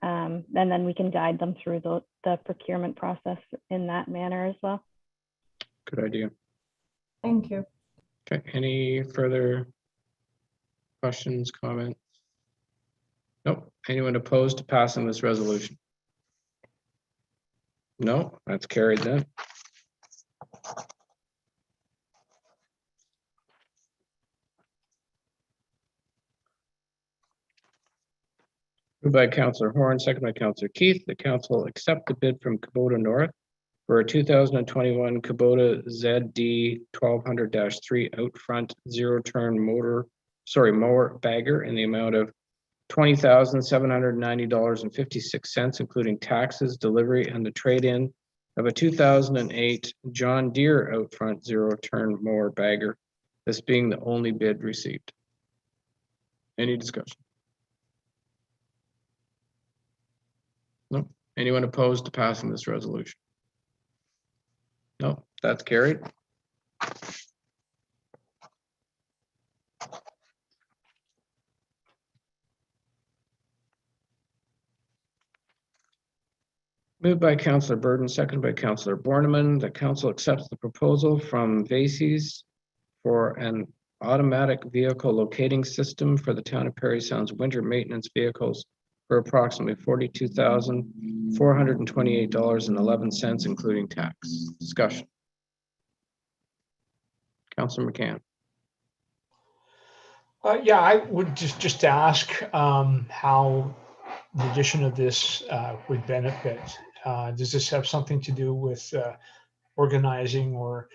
then we can guide them through the procurement process in that manner as well. Good idea. Thank you. Okay, any further questions, comments? Nope. Anyone opposed to passing this resolution? No, that's carried then. Moved by Councillor Horn, second by Councillor Keith. The council accept the bid from Kubota North for a 2021 Kubota ZD 1200-3 out front zero turn mower bagger in the amount of $20,790.56, including taxes, delivery, and the trade-in of a 2008 John Deere Outfront zero-turn mower bagger, this being the only bid received. Any discussion? No. Anyone opposed to passing this resolution? No, that's carried. Moved by Councillor Burden, seconded by Councillor Borneman, that council accepts the proposal from Vacies for an automatic vehicle locating system for the town of Parry Sound's winter maintenance vehicles for approximately $42,428.11, including tax. Discussion. Councillor McCann. Yeah, I would just ask how the addition of this would benefit. Does this have something to do with organizing or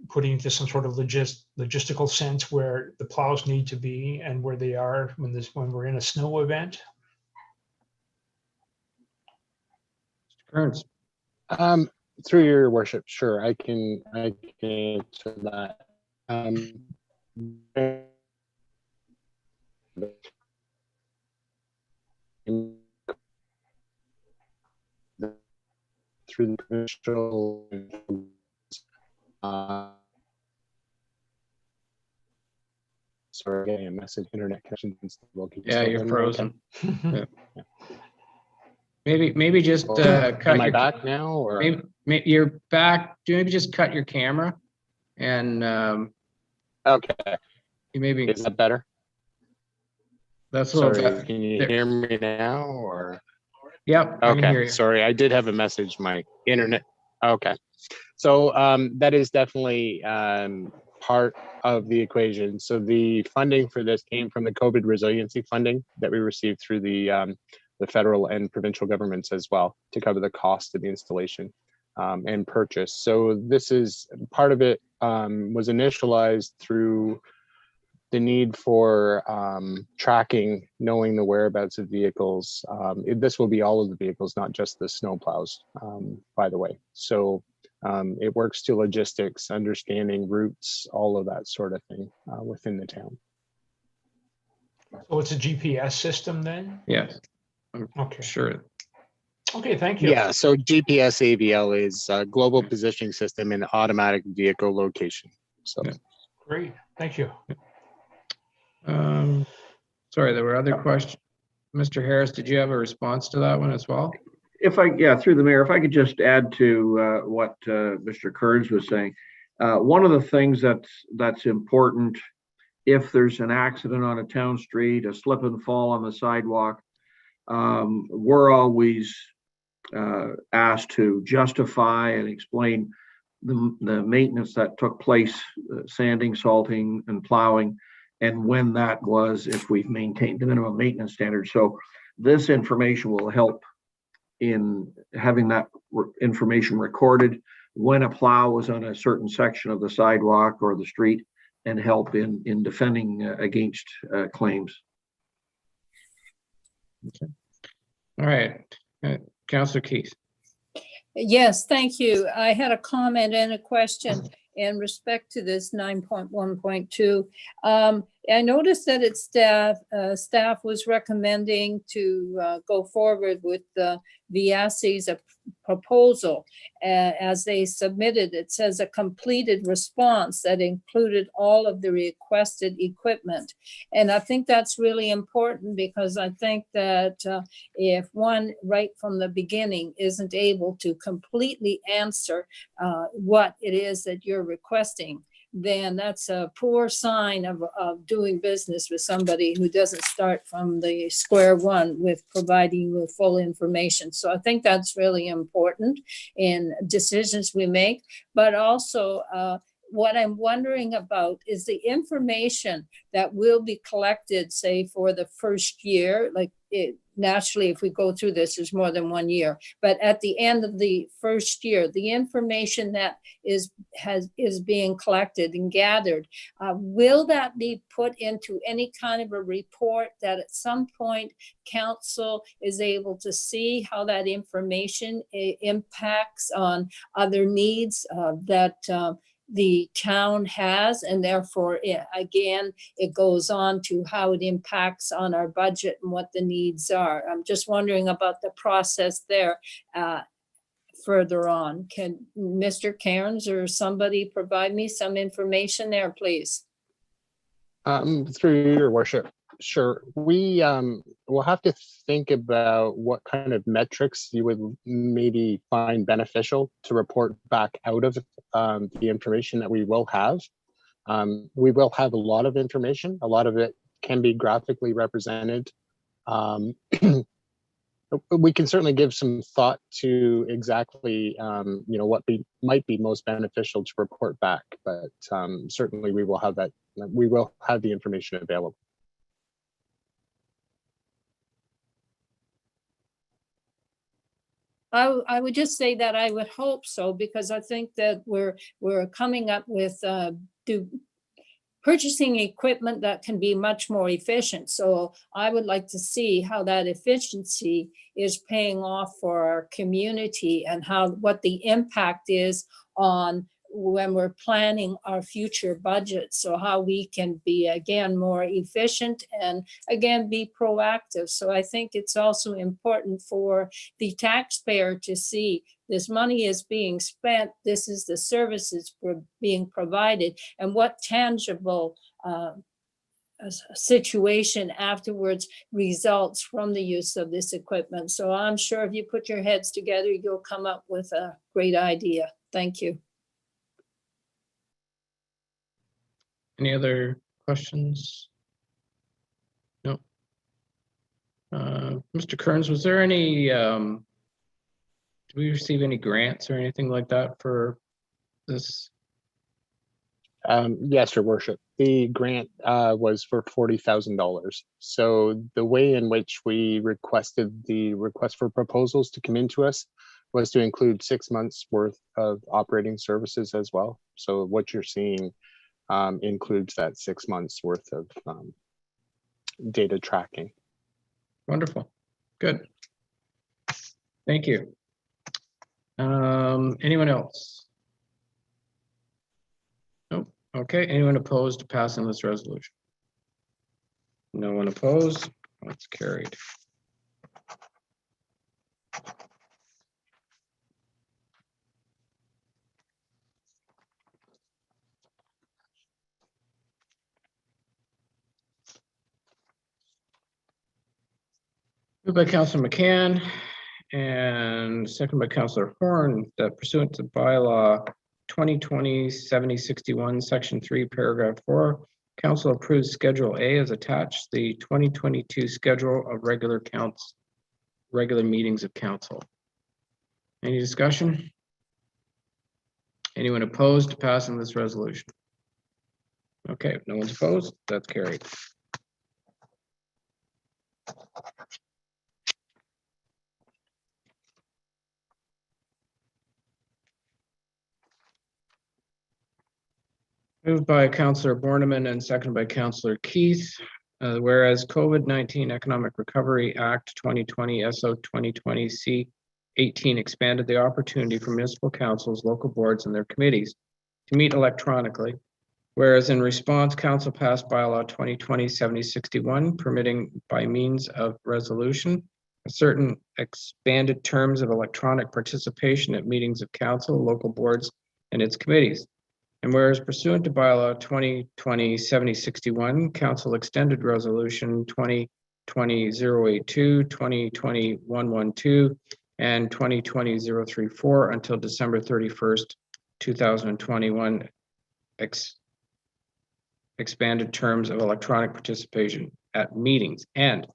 putting into some sort of logistical sense where the plows need to be and where they are when we're in a snow event? Kearns. Through your worship, sure, I can answer that. Through the provincial, sorry, getting a message, internet connection. Yeah, you're frozen. Yeah. Maybe just cut. Am I back now, or maybe you're back? Maybe just cut your camera, and okay, you maybe is that better? That's a little better. Can you hear me now, or? Yep. I can hear Okay. you. Sorry, I did have a message. My internet. Okay. So that is definitely part of the equation. So the funding for this came from the COVID resiliency funding that we received through the federal and provincial governments as well to cover the cost of the installation and purchase. So this is part of it was initialized through the need for tracking, knowing the whereabouts of vehicles. This will be all of the vehicles, not just the snow plows, by the way. So it works to logistics, understanding routes, all of that sort of thing within the town. So it's a GPS system then? Yes. Okay. Sure. Okay, thank you. Yeah, so GPS AVL is a global positioning system and automatic vehicle location. So Great, thank you. Sorry, there were other questions. Mr. Harris, did you have a response to that one as well? Yeah, through the mayor, if I could just add to what Mr. Kearns was saying. One of the things that's important, if there's an accident on a town street, a slip and fall on the sidewalk, we're always asked to justify and explain the maintenance that took place, sanding, salting, and plowing, and when that was, if we've maintained the minimum maintenance standards. So this information will help in having that information recorded when a plow was on a certain section of the sidewalk or the street, and help in defending against claims. Okay. All right. Councillor Keith. Yes, thank you. I had a comment and a question in respect to this 9.1.2. I noticed that its staff was recommending to go forward with the VSC's proposal as they submitted. It says a completed response that included all of the requested equipment. And I think that's really important, because I think that if one right from the beginning isn't able to completely answer what it is that you're requesting, then that's a poor sign of doing business with somebody who doesn't start from the square one with providing you with full information. So I think that's really important in decisions we make. But also what I'm wondering about is the information that will be collected, say, for the first year, like naturally, if we go through this, is more than 1 year. But at the end of the first year, the information that is being collected and gathered, will that be put into any kind of a report that at some point council is able to see how that information impacts on other needs that the town has, and therefore, again, it goes on to how it impacts on our budget and what the needs are. I'm just wondering about the process there further on. Can Mr. Cairns or somebody provide me some information there, please? Through your worship, sure. We will have to think about what kind of metrics you would maybe find beneficial to report back out of the information that we will have. We will have a lot of information. A lot of it can be graphically represented. We can certainly give some thought to exactly what might be most beneficial to report back, but certainly we will have that. We will have the information available. I would just say that I would hope so, because I think that we're coming up with purchasing equipment that can be much more efficient. So I would like to see how that efficiency is paying off for our community, and what the impact is on when we're planning our future budget. So how we can be, again, more efficient and again, be proactive. So I think it's also important for the taxpayer to see this money is being spent, this is the services being provided, and what tangible situation afterwards results from the use of this equipment. So I'm sure if you put your heads together, you'll come up with a great idea. Thank you. Any other questions? No. Mr. Kearns, was there any, did we receive any grants or anything like that for this? Yes, Your Worship. The grant was for $40,000. So the way in which we requested the request for proposals to come into us was to include 6 months worth of operating services as well. So what you're seeing includes that 6 months worth of data tracking. Wonderful. Good. Thank you. Anyone else? Nope. Okay. Anyone opposed to passing this resolution? No one opposed. That's carried. Moved by Councillor McCann and second by Councillor Horn, that pursuant to bylaw 2020-7061, section 3, paragraph 4, council approves Schedule A as attached, the 2022 schedule of regular meetings of council. Any discussion? Anyone opposed to passing this resolution? Okay, no one's opposed. That's carried. Moved by Councillor Borneman and seconded by Councillor Keith. Whereas COVID-19 Economic Recovery Act 2020 SO 2020 C18 expanded the opportunity for municipal councils, local boards, and their committees to meet electronically. Whereas in response, council passed bylaw 2020-7061, permitting by means of resolution certain expanded terms of electronic participation at meetings of council, local boards, and its committees. And whereas pursuant to bylaw 2020-7061, council extended resolution 2020-082, 2020-112, and 2020-034 until December 31st, 2021, expanded terms of electronic participation at meetings. And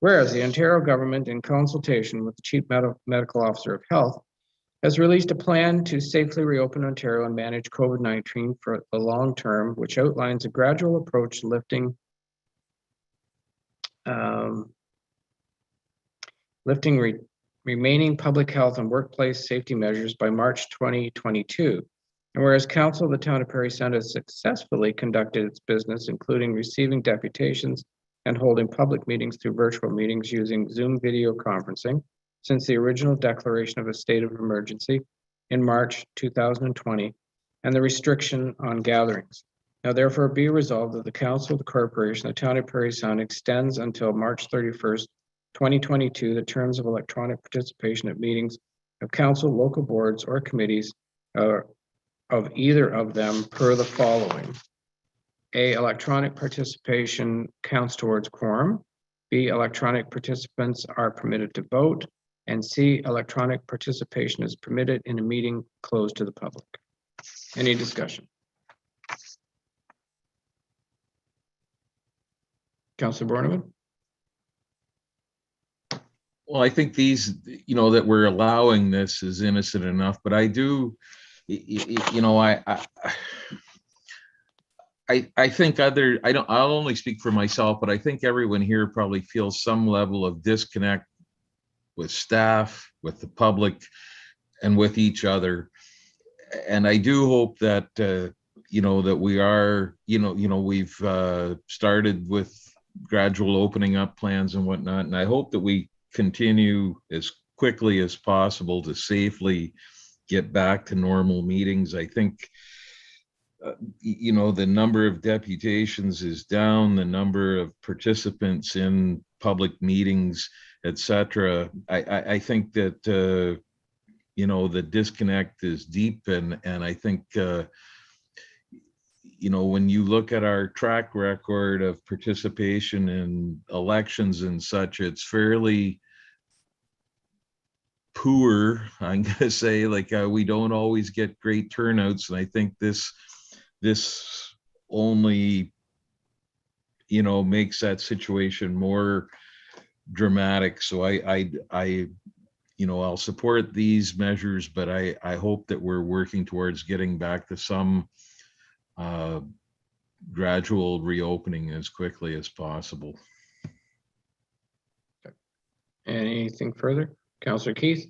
whereas the Ontario government, in consultation with the Chief Medical Officer of Health, has released a plan to safely reopen Ontario and manage COVID-19 for the long term, which outlines a gradual approach to lifting lifting remaining public health and workplace safety measures by March 2022. And whereas Council of the Town of Parry Sound has successfully conducted its business, including receiving deputations and holding public meetings through virtual meetings using Zoom video conferencing since the original declaration of a state of emergency in March 2020 and the restriction on gatherings. Now therefore be resolved that the Council of the Corporation of the Town of Parry Sound extends until March 31st, 2022, the terms of electronic participation at meetings of council, local boards, or committees of either of them per the following. A, electronic participation counts towards quorum. B, electronic participants are permitted to vote. And C, electronic participation is permitted in a meeting closed to the public. Any discussion? Councilor Borneman? Well, I think these, that we're allowing this is innocent enough, but I do, I think I'll only speak for myself, but I think everyone here probably feels some level of disconnect with staff, with the public, and with each other. And I do hope that, that we are, we've started with gradual opening up plans and whatnot. And I hope that we continue as quickly as possible to safely get back to normal meetings. I think, the number of deputations is down, the number of participants in public meetings, etc. I think that, the disconnect is deep. And I think, when you look at our track record of participation in elections and such, it's fairly poor. I'm going to say, we don't always get great turnouts. And I think this only, makes that situation more dramatic. So I'll support these measures, but I hope that we're working towards getting back to some gradual reopening as quickly as possible. Anything further? Councillor Keith?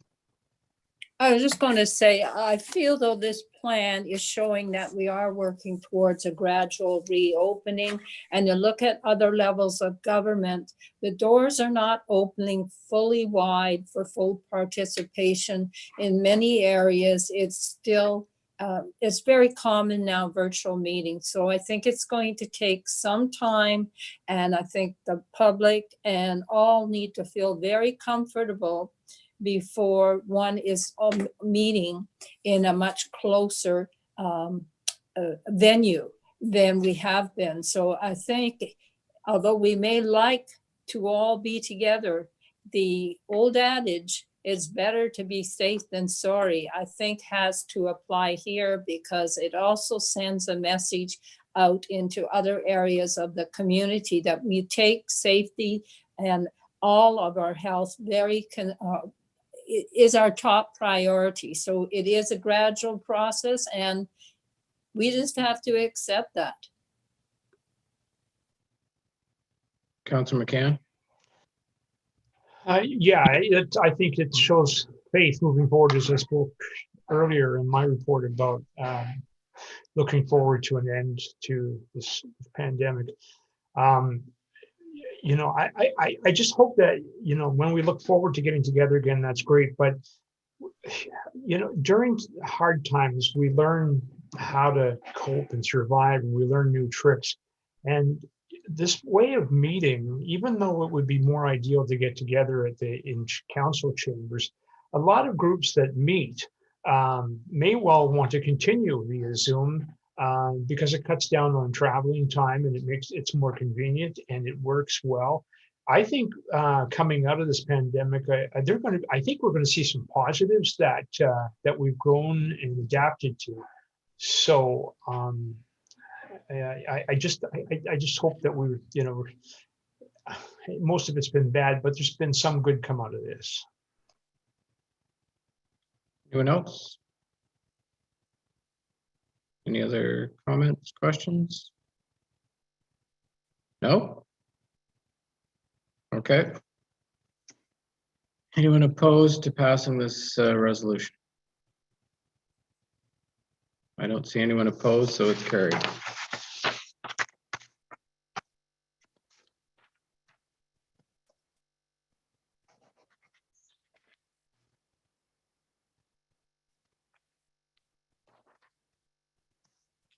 I was just going to say, I feel though this plan is showing that we are working towards a gradual reopening, and you look at other levels of government, the doors are not opening fully wide for full participation. In many areas, it's still, it's very common now, virtual meetings. So I think it's going to take some time, and I think the public and all need to feel very comfortable before one is meeting in a much closer venue than we have been. So I think, although we may like to all be together, the old adage, it's better to be safe than sorry, I think has to apply here, because it also sends a message out into other areas of the community that we take safety and all of our health is our top priority. So it is a gradual process, and we just have to accept that. Councillor McCann? Yeah, I think it shows faith moving forward, as I spoke earlier in my report about looking forward to an end to this pandemic. I just hope that, when we look forward to getting together again, that's great. But, during hard times, we learn how to cope and survive, and we learn new tricks. And this way of meeting, even though it would be more ideal to get together in council chambers, a lot of groups that meet may well want to continue via Zoom, because it cuts down on traveling time, and it's more convenient, and it works well. I think coming out of this pandemic, I think we're going to see some positives that we've grown and adapted to. So I just hope that most of it's been bad, but there's been some good come out of this. Anyone else? Any other comments, questions? No? Okay. Anyone opposed to passing this resolution? I don't see anyone opposed, so it's carried.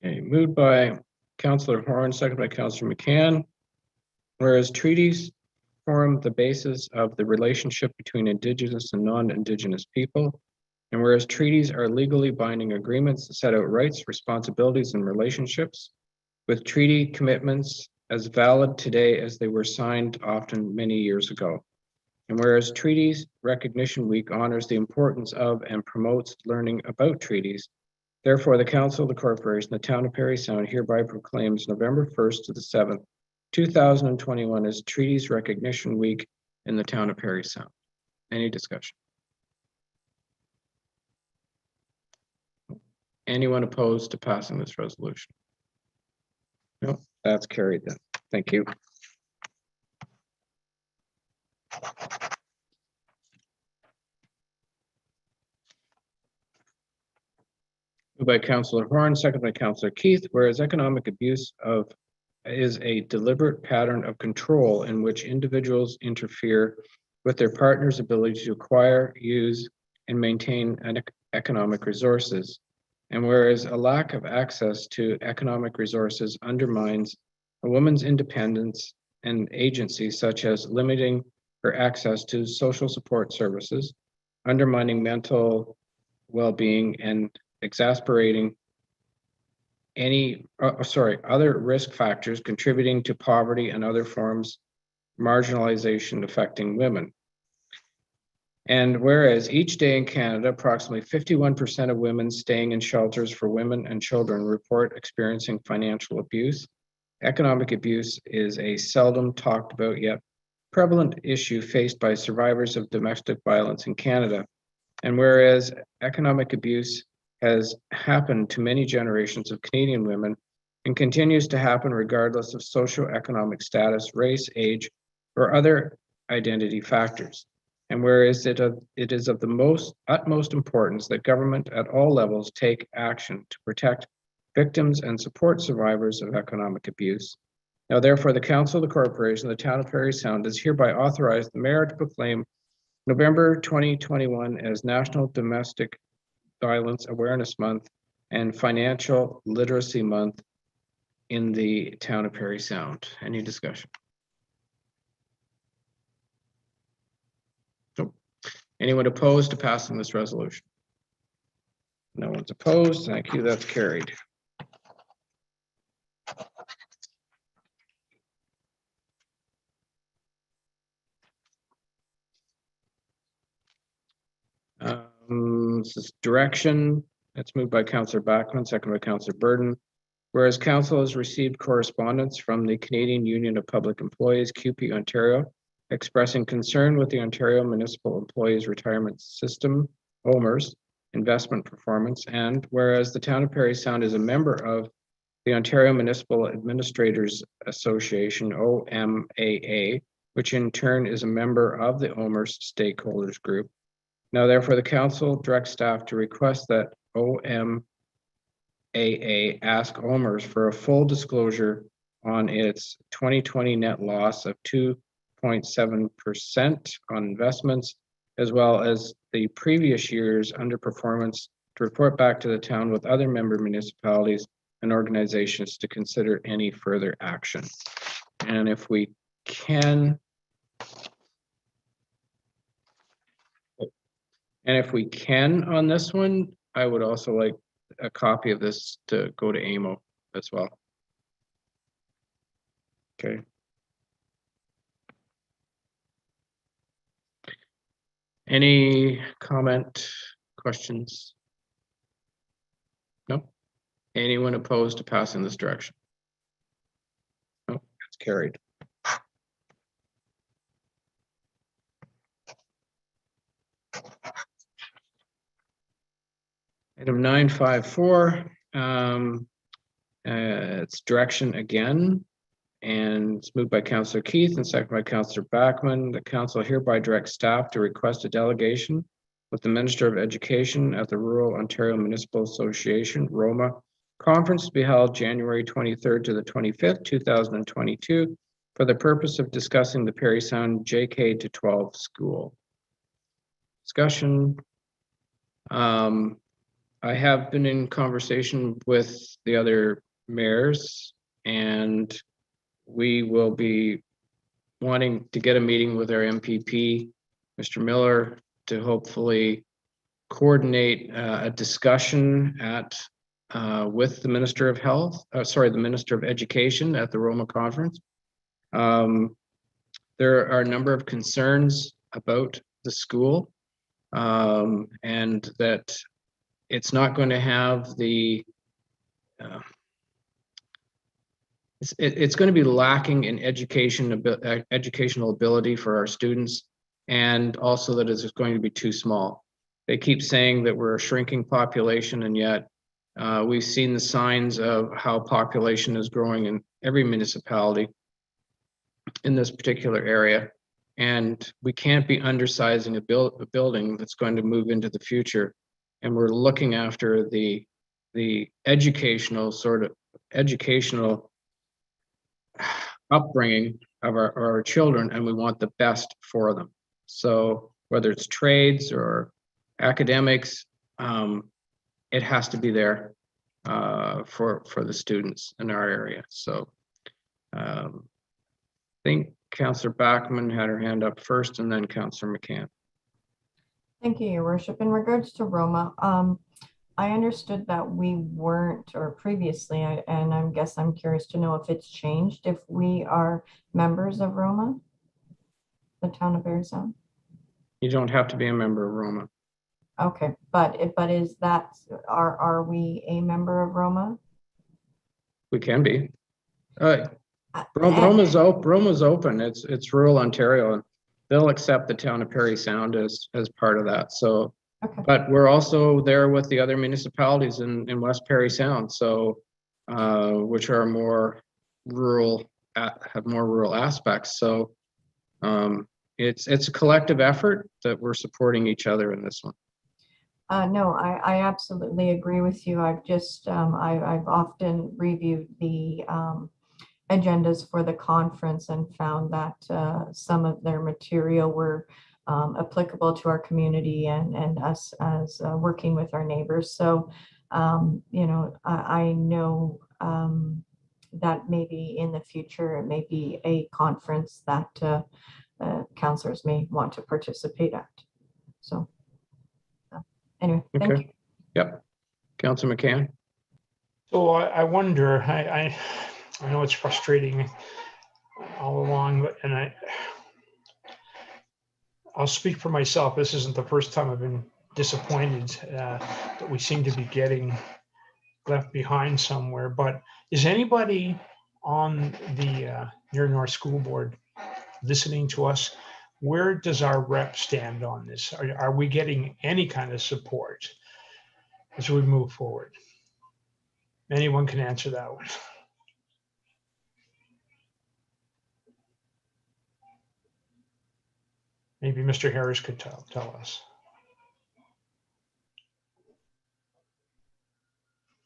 Okay, moved by Councillor Horn, second by Councillor McCann. Whereas treaties form the basis of the relationship between Indigenous and non-Indigenous people, and whereas treaties are legally binding agreements that set out rights, responsibilities, and relationships, with treaty commitments as valid today as they were signed often many years ago. And whereas Treaties Recognition Week honors the importance of and promotes learning about treaties, therefore the Council of the Corporation, the Town of Parry Sound hereby proclaims November 1st to the 7th, 2021 as Treaties Recognition Week in the Town of Parry Sound. Any discussion? Anyone opposed to passing this resolution? No, that's carried then. Thank you. Moved by Councillor Horn, second by Councillor Keith, whereas economic abuse is a deliberate pattern of control in which individuals interfere with their partner's ability to acquire, use, and maintain economic resources. And whereas a lack of access to economic resources undermines a woman's independence and agency, such as limiting her access to social support services, undermining mental well-being, and exacerbating other risk factors contributing to poverty and other forms of marginalization affecting women. And whereas each day in Canada, approximately 51% of women staying in shelters for women and children report experiencing financial abuse, economic abuse is a seldom talked about yet prevalent issue faced by survivors of domestic violence in Canada. And whereas economic abuse has happened to many generations of Canadian women and continues to happen regardless of socioeconomic status, race, age, or other identity factors. And whereas it is of the utmost importance that government at all levels take action to protect victims and support survivors of economic abuse. Now, therefore, the Council of the Corporation, the Town of Parry Sound, does hereby authorize the Mayor to proclaim November 2021 as National Domestic Violence Awareness Month and Financial Literacy Month in the Town of Parry Sound. Any discussion? Nope. Anyone opposed to passing this resolution? No one's opposed. Thank you. That's carried. This is direction. It's moved by Councillor Bachman, second by Councillor Burden. Whereas Council has received correspondence from the Canadian Union of Public Employees, CUPE Ontario, expressing concern with the Ontario Municipal Employees Retirement System, OMERS, investment performance, and whereas the Town of Parry Sound is a member of the Ontario Municipal Administrators Association, OMAA, which in turn is a member of the OMERS stakeholders group. Now, therefore, the Council directs staff to request that OMAA ask OMERS for a full disclosure on its 2020 net loss of 2.7% on investments, as well as the previous year's underperformance, to report back to the town with other member municipalities and organizations to consider any further action. And if we can, on this one, I would also like a copy of this to go to AMO as well. Okay. Any comment, questions? No? Anyone opposed to passing this direction? No, it's carried. Item 954, it's direction again. And it's moved by Councillor Keith and seconded by Councillor Backman. The council hereby directs staff to request a delegation with the Minister of Education at the Rural Ontario Municipal Association, ROMA, conference to be held January 23rd to the 25th, 2022, for the purpose of discussing the Parry Sound JK to 12 school. Discussion. I have been in conversation with the other mayors, and we will be wanting to get a meeting with our MPP, Mr. Miller, to hopefully coordinate a discussion at with the Minister of Health, the Minister of Education at the Roma conference. There are a number of concerns about the school, and that it's not going to have the it's going to be lacking in educational ability for our students, and also that it's going to be too small. They keep saying that we're a shrinking population, and yet we've seen the signs of how population is growing in every municipality in this particular area. And we can't be undersizing a building that's going to move into the future. And we're looking after the educational upbringing of our children, and we want the best for them. So whether it's trades or academics, it has to be there for the students in our area. So I think Councillor Backman had her hand up first, and then Councillor McCann. Thank you, Your Worship. In regards to Roma, I understood that we weren't, or previously, and I guess I'm curious to know if it's changed, if we are members of Roma, the town of Parry Sound. You don't have to be a member of Roma. Okay, but is that, are we a member of Roma? We can be. Roma's open. It's rural Ontario, and they'll accept the town of Parry Sound as part of that. So, okay. But we're also there with the other municipalities in West Parry Sound, so which are more rural, have more rural aspects. So it's a collective effort that we're supporting each other in this one. No, I absolutely agree with you. I've just I've often reviewed the agendas for the conference and found that some of their material were applicable to our community and us as working with our neighbors. So, you know, I know that maybe in the future, it may be a conference that councillors may want to participate at. So anyway, thank you. Yep. Councillor McCann. So I wonder, I know it's frustrating all along, but I'll speak for myself. This isn't the first time I've been disappointed that we seem to be getting left behind somewhere. But is anybody on the Near North School Board listening to us? Where does our rep stand on this? Are we getting any kind of support as we move forward? Anyone can answer that one. Maybe Mr. Harris could tell us.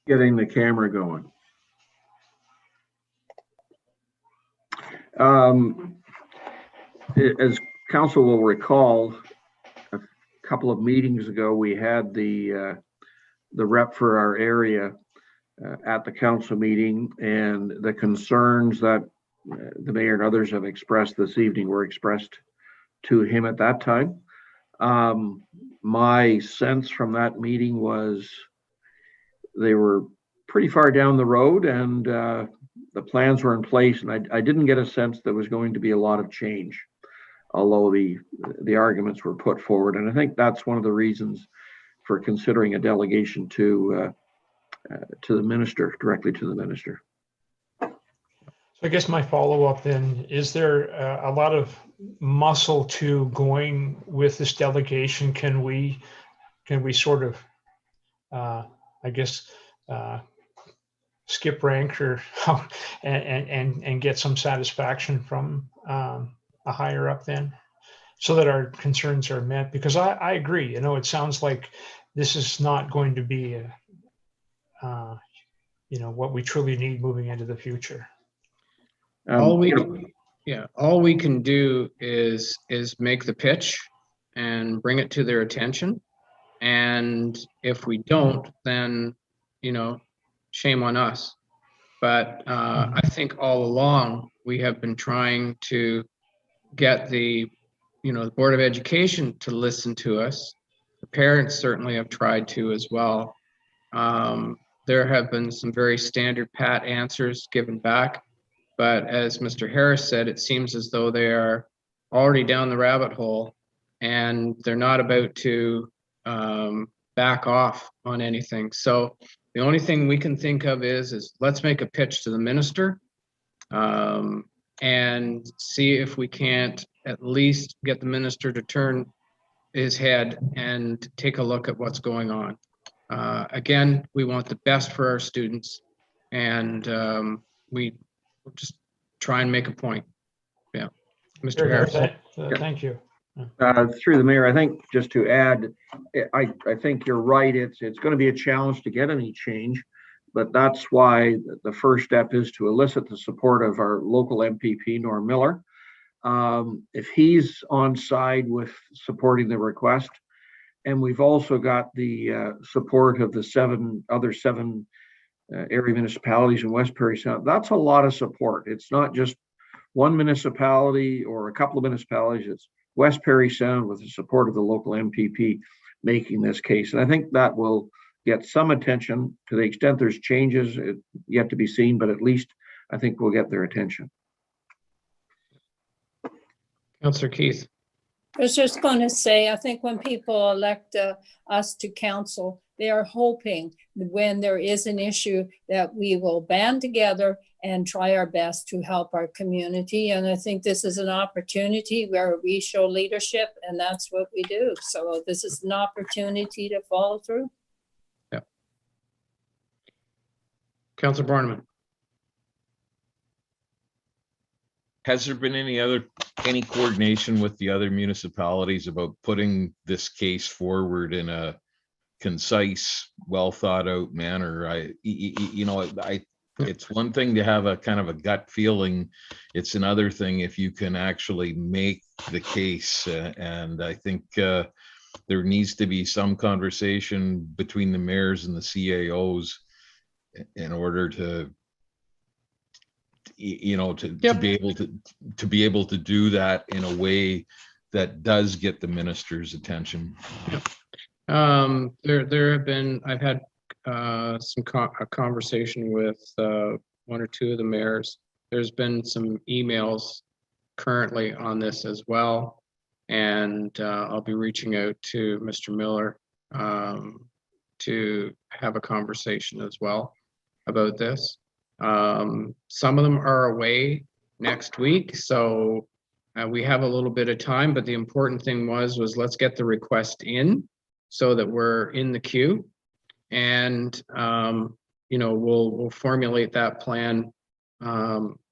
Getting the camera going. As council will recall, a couple of meetings ago, we had the rep for our area at the council meeting, and the concerns that the mayor and others have expressed this evening were expressed to him at that time. My sense from that meeting was they were pretty far down the road, and the plans were in place, and I didn't get a sense there was going to be a lot of change, although the arguments were put forward. And I think that's one of the reasons for considering a delegation to the minister, directly to the minister. So I guess my follow-up then, is there a lot of muscle to going with this delegation? Can we sort of, I guess, skip rank or how, and get some satisfaction from a higher up then, so that our concerns are met. Because I agree, you know, it sounds like this is not going to be, you know, what we truly need moving into the future. All we can do is make the pitch and bring it to their attention. And if we don't, then, you know, shame on us. But I think all along we have been trying to get the Board of Education to listen to us. The parents certainly have tried to as well. There have been some very standard pat answers given back, but as Mr. Harris said, it seems as though they are already down the rabbit hole and they're not about to back off on anything. So the only thing we can think of is let's make a pitch to the minister and see if we can't at least get the minister to turn his head and take a look at what's going on. Again, we want the best for our students, and we just try and make a point. Yeah, Mr. Harris. Thank you. Through the mayor, I think just to add, I think you're right. It's going to be a challenge to get any change, but that's why the first step is to elicit the support of our local MPP, Norm Miller. If he's on side with supporting the request, and we've also got the support of the seven area municipalities in West Parry Sound, that's a lot of support. It's not just one municipality or a couple of municipalities. It's West Parry Sound with the support of the local MPP making this case. And I think that will get some attention. To the extent there's changes, yet to be seen, but at least I think we'll get their attention. Councillor Keith. I was just going to say, I think when people elect us to council, they are hoping that when there is an issue that we will band together and try our best to help our community. And I think this is an opportunity where we show leadership, and that's what we do. So this is an opportunity to follow through. Yeah. Councillor Borneman. Has there been any coordination with the other municipalities about putting this case forward in a concise, well thought out manner? It's one thing to have a kind of a gut feeling. It's another thing if you can actually make the case. And I think there needs to be some conversation between the mayors and the CAOs in order to be able to do that in a way that does get the minister's attention. Yep. There have been, I've had a conversation with one or two of the mayors. There's been some emails currently on this as well, and I'll be reaching out to Mr. Miller to have a conversation as well about this. Some of them are away next week, so we have a little bit of time, but the important thing was let's get the request in so that we're in the queue, and we'll formulate that plan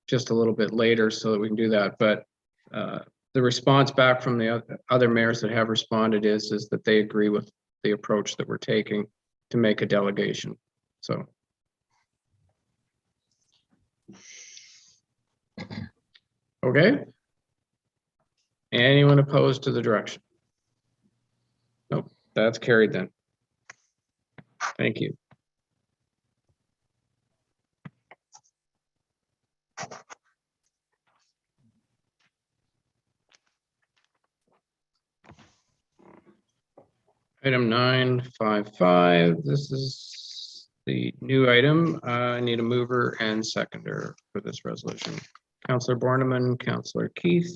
just a little bit later so that we can do that. But the response back from the other mayors that have responded is that they agree with the approach that we're taking to make a delegation. So. Okay. Anyone opposed to the direction? Nope, that's carried then. Thank you. Item 955, this is the new item. I need a mover and seconder for this resolution. Councillor Borneman, Councillor Keith.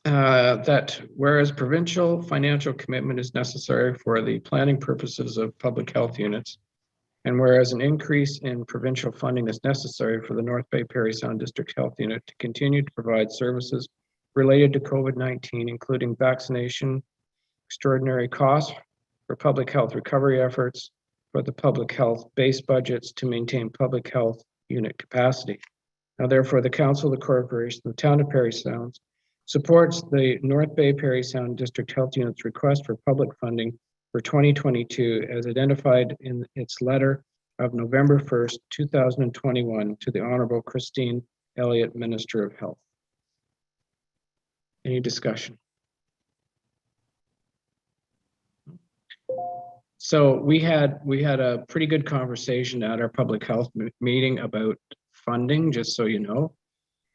That whereas provincial financial commitment is necessary for the planning purposes of public health units, and whereas an increase in provincial funding is necessary for the North Bay Parry Sound District Health Unit to continue to provide services related to COVID-19, including vaccination, extraordinary costs for public health recovery efforts for the public health base budgets to maintain public health unit capacity. Now therefore, the Council of the Corporation of the Town of Parry Sound supports the North Bay Parry Sound District Health Unit's request for public funding for 2022 as identified in its letter of November 1st, 2021 to the Honorable Christine Elliott, Minister of Health. Any discussion? So we had a pretty good conversation at our public health meeting about funding, just so you know.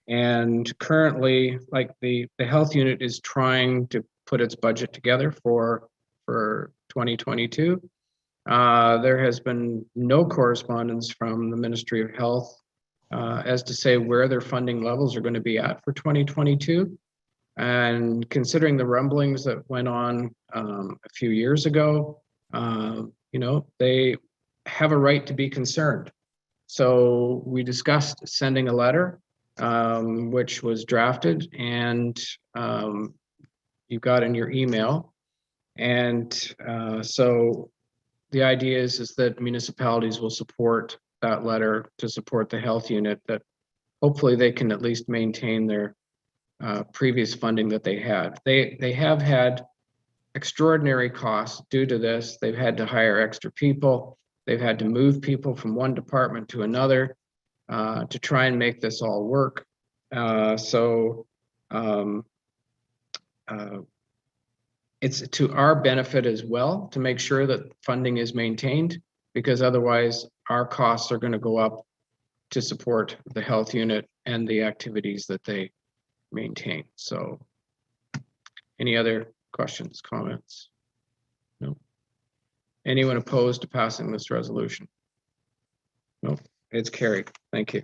And currently, like the health unit is trying to put its budget together for 2022. There has been no correspondence from the Ministry of Health as to say where their funding levels are going to be at for 2022. And considering the rumblings that went on a few years ago, you know, they have a right to be concerned. So we discussed sending a letter, which was drafted, and you got in your email. And so the idea is that municipalities will support that letter to support the health unit, that hopefully they can at least maintain their previous funding that they had. They have had extraordinary costs due to this. They've had to hire extra people. They've had to move people from one department to another to try and make this all work. It's to our benefit as well to make sure that funding is maintained, because otherwise our costs are going to go up to support the health unit and the activities that they maintain. So any other questions, comments? No. Anyone opposed to passing this resolution? No, it's carried. Thank you.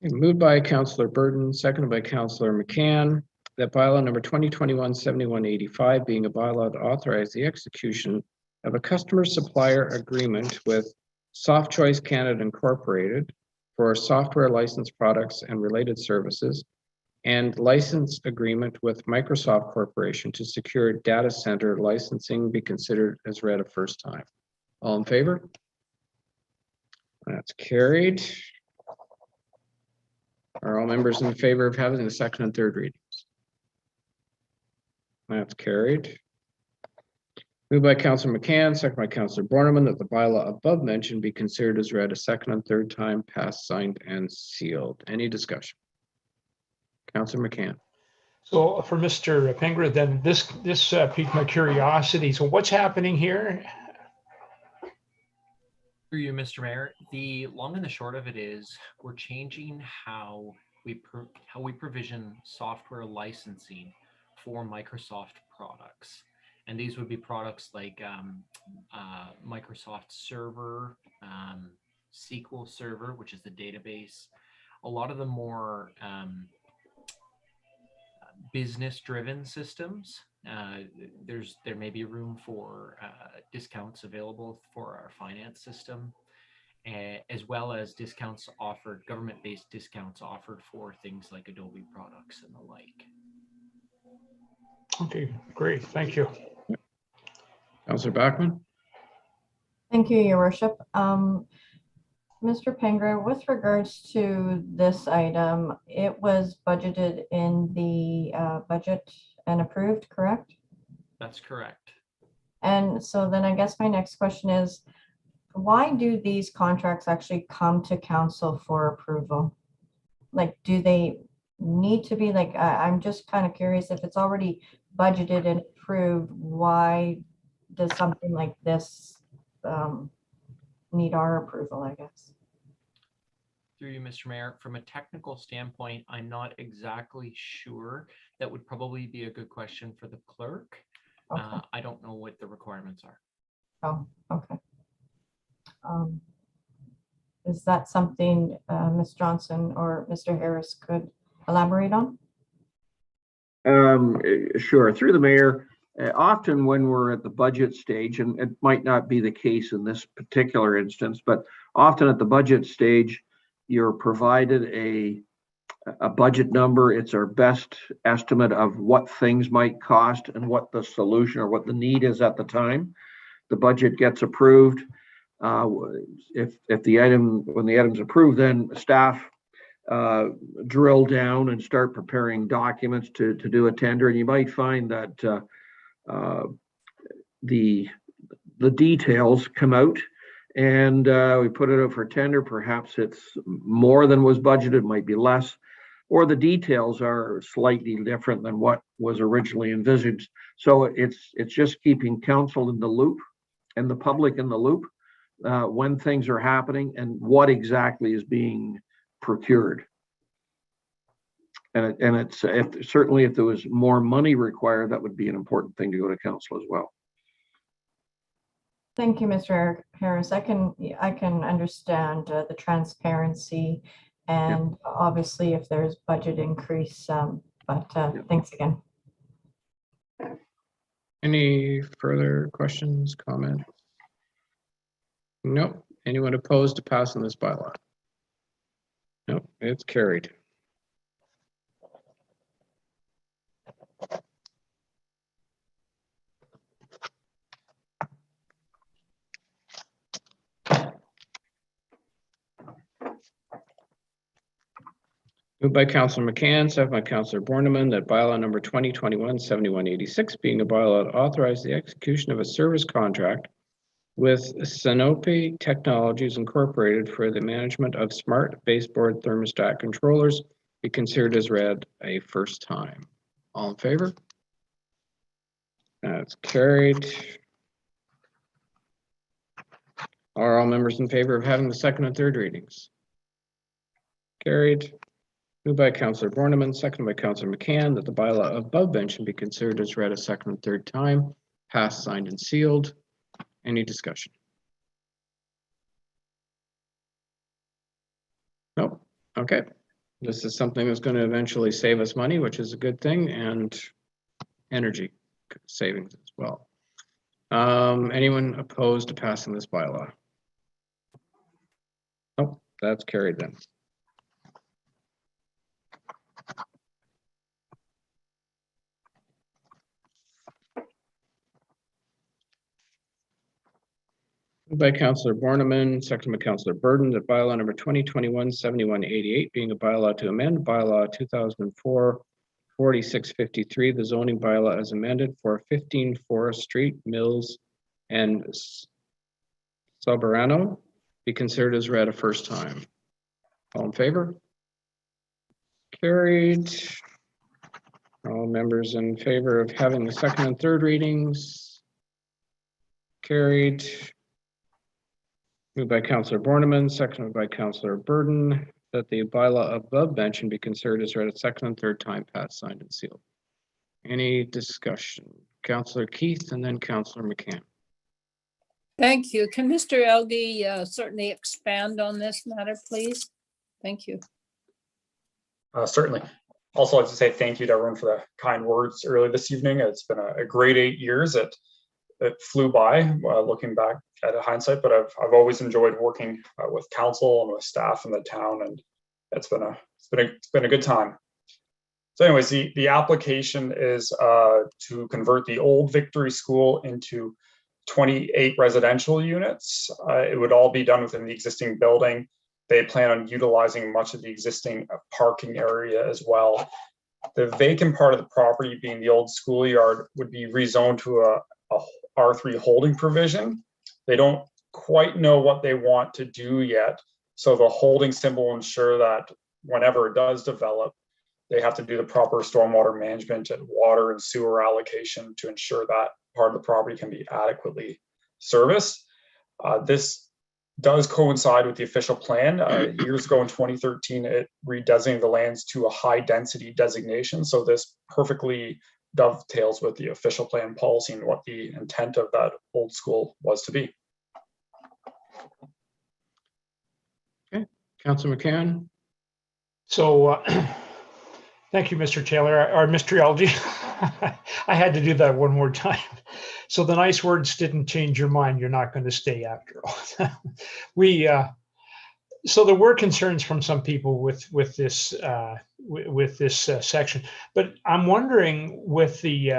Moved by Councillor Burton, seconded by Councillor McCann, that bylaw number 2021-7185 being a bylaw to authorize the execution of a customer supplier agreement with Soft Choice Canada Incorporated for software license products and related services, and license agreement with Microsoft Corporation to secure data center licensing be considered as read a first time. All in favor? That's carried. Are all members in favor of having the second and third readings? That's carried. Moved by Councillor McCann, second by Councillor Borneman, that the bylaw above mentioned be considered as read a second and third time, passed, signed, and sealed. Any discussion? Councillor McCann. So for Mr. Pengra, then this piqued my curiosity. So what's happening here? Through you, Mr. Mayor, the long and the short of it is we're changing how we provision software licensing for Microsoft products. And these would be products like Microsoft Server, SQL Server, which is the database. A lot of the more business-driven systems, there may be room for discounts available for our finance system, as well as discounts offered, government-based discounts offered for things like Adobe products and the like. Okay, great, thank you. Councillor Bachman. Thank you, Your Worship. Mr. Pengra, with regards to this item, it was budgeted in the budget and approved, correct? That's correct. And so then I guess my next question is, why do these contracts actually come to council for approval? Like, do they need to be like, I'm just kind of curious, if it's already budgeted and approved, why does something like this need our approval, I guess? Through you, Mr. Mayor, from a technical standpoint, I'm not exactly sure. That would probably be a good question for the clerk. Okay. I don't know what the requirements are. Oh, okay. Is that something Ms. Johnson or Mr. Harris could elaborate on? Sure. Through the mayor, Often when we're at the budget stage, and it might not be the case in this particular instance, but often at the budget stage, you're provided a budget number. It's our best estimate of what things might cost and what the solution or what the need is at the time. The budget gets approved. If the item, when the item's approved, then staff drill down and start preparing documents to do a tender. And you might find that the details come out and we put it out for tender. Perhaps it's more than was budgeted, might be less, or the details are slightly different than what was originally envisaged. So it's just keeping council in the loop and the public in the loop when things are happening and what exactly is being procured. And it's certainly if there was more money required, that would be an important thing to go to council as well. Thank you, Mr. Harris. I can understand the transparency and obviously if there's budget increase, but thanks again. Any further questions, comments? Nope. Anyone opposed to passing this bylaw? Nope, it's carried. Moved by Councillor McCann, second by Councillor Borneman, that bylaw number 2021-7186 being a bylaw to authorize the execution of a service contract with Sanofi Technologies Incorporated for the management of smart baseboard thermostat controllers be considered as read a first time. All in favor? That's carried. Are all members in favor of having the second and third readings? Carried. Moved by Councillor Borneman, seconded by Councillor McCann, that the bylaw above mentioned be considered as read a second and third time, passed, signed, and sealed. Any discussion? Nope. Okay. This is something that's going to eventually save us money, which is a good thing, and energy savings as well. Anyone opposed to passing this bylaw? Nope, that's carried then. Moved by Councillor Borneman, seconded by Councillor Burden, that bylaw number 2021-7188 being a bylaw to amend bylaw 2004-4653, the zoning bylaw as amended for 15 Forest Street, Mills, and Soberano be considered as read a first time. All in favor? Carried. All members in favor of having the second and third readings? Carried. Moved by Councillor Borneman, seconded by Councillor Burden, that the bylaw above mentioned be considered as read a second and third time, passed, signed, and sealed. Any discussion? Councillor Keith and then Councillor McCann. Thank you. Can Mr. Elgie certainly expand on this matter, please? Thank you. Certainly. Also, I'd like to say thank you to everyone for the kind words earlier this evening. It's been a great 8 years. It flew by looking back at hindsight, but I've always enjoyed working with council and with staff in the town, and it's been a good time. So anyways, the application is to convert the old Victory School into 28 residential units. It would all be done within the existing building. They plan on utilizing much of the existing parking area as well. The vacant part of the property, being the old schoolyard, would be rezoned to a R3 holding provision. They don't quite know what they want to do yet. So the holding symbol will ensure that whenever it does develop, they have to do the proper stormwater management and water and sewer allocation to ensure that part of the property can be adequately serviced. This does coincide with the official plan. Years ago in 2013, it redesignated the lands to a high density designation. So this perfectly dovetails with the official plan policy and what the intent of that old school was to be. Okay, Councillor McCann. So thank you, Mr. Taylor, or Mr. Elgie. I had to do that one more time. So the nice words didn't change your mind. You're not going to stay after all. We, so there were concerns from some people with this section, but I'm wondering with the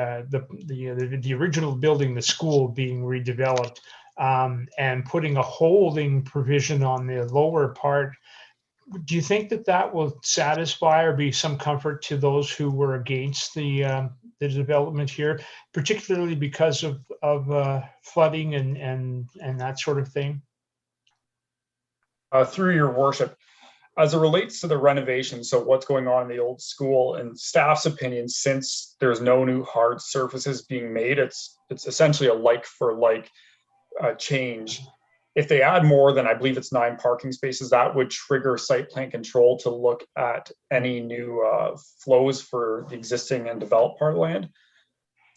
original building, the school being redeveloped, and putting a holding provision on the lower part. Do you think that that will satisfy or be some comfort to those who were against the development here, particularly because of flooding and that sort of thing? Through your worship, as it relates to the renovation, so what's going on in the old school and staff's opinion, since there's no new hard surfaces being made, it's essentially a like for like change. If they add more than, I believe it's 9 parking spaces, that would trigger site plan control to look at any new flows for the existing and developed part of the land.